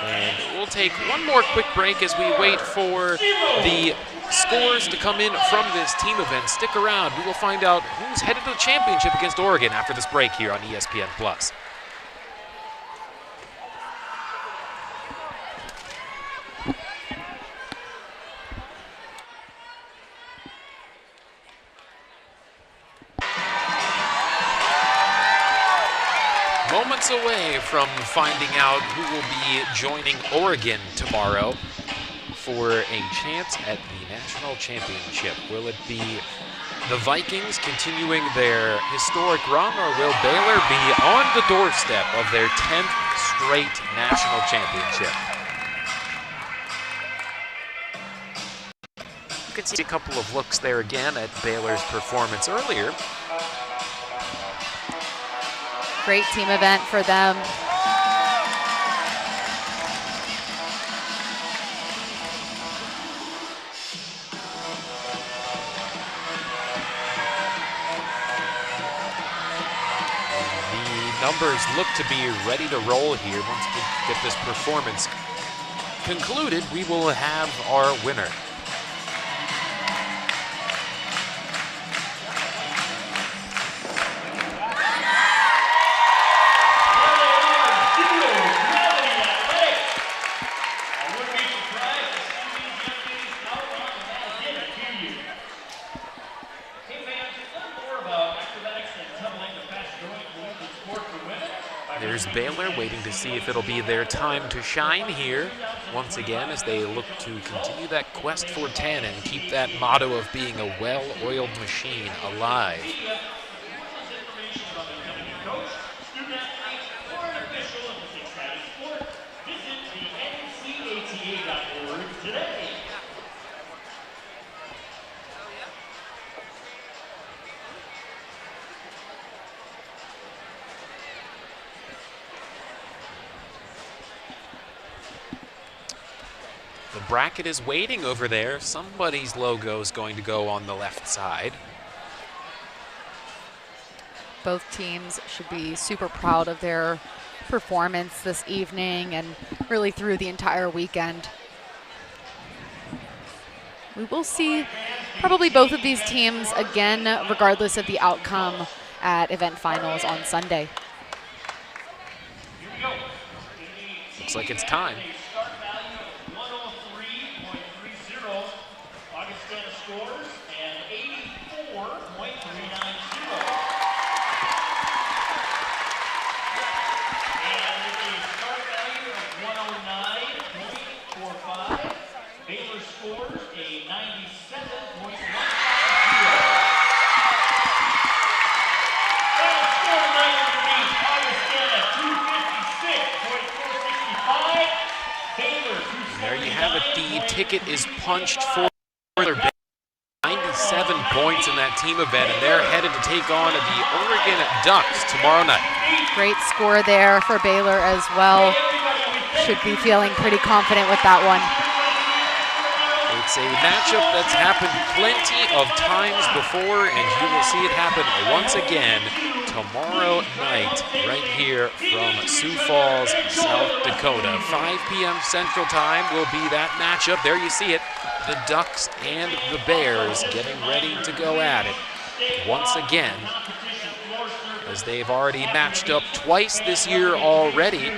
And we'll take one more quick break as we wait for the scores to come in from this team event. Stick around. We will find out who's headed to the championship against Oregon after this break here on ESPN+. Moments away from finding out who will be joining Oregon tomorrow for a chance at the national championship. Will it be the Vikings continuing their historic run, or will Baylor be on the doorstep of their 10th straight national championship? could see a couple of looks there again at Baylor's performance earlier. Great team event for them. Numbers look to be ready to roll here. Once we get this performance concluded, we will have our winner. There's Baylor waiting to see if it'll be their time to shine here once again as they look to continue that quest for 10 and keep that motto of being a well-oiled machine alive. The bracket is waiting over there. Somebody's logo is going to go on the left side. Both teams should be super proud of their performance this evening and really through the entire weekend. We will see probably both of these teams again, regardless of the outcome at event finals on Sunday. Looks like it's time. Augustana scores and 84.390. And with a start value of 109.45, Baylor scores a 97.150. And score tonight underneath Augustana 256.465. Baylor 279. There you have it. The ticket is punched for. They're 97 points in that team event, and they're headed to take on the Oregon Ducks tomorrow night. Great score there for Baylor as well. Should be feeling pretty confident with that one. It's a matchup that's happened plenty of times before, and you will see it happen once again tomorrow night right here from Sioux Falls, South Dakota. 5 p.m. Central Time will be that matchup. There you see it. The Ducks and the Bears getting ready to go at it once again, as they've already matched up twice this year already.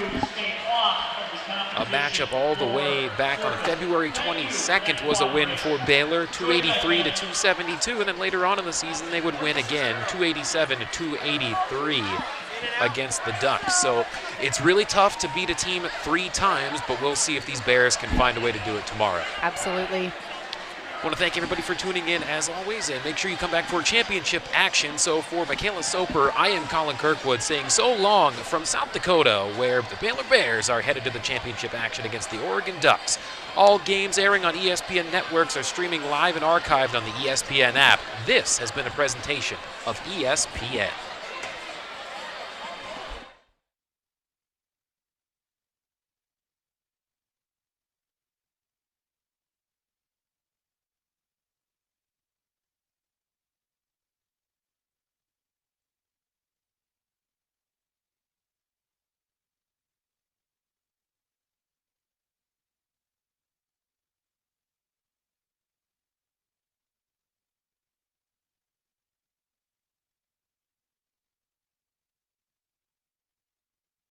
A matchup all the way back on February 22nd was a win for Baylor, 283 to 272, and then later on in the season they would win again, 287 to 283 against the Ducks. So it's really tough to beat a team 3 times, but we'll see if these Bears can find a way to do it tomorrow. Absolutely. I want to thank everybody for tuning in as always, and make sure you come back for championship action. So for Michaela Soper, I am Colin Kirkwood saying so long from South Dakota, where the Baylor Bears are headed to the championship action against the Oregon Ducks. All games airing on ESPN networks are streaming live and archived on the ESPN app. This has been a presentation of ESPN.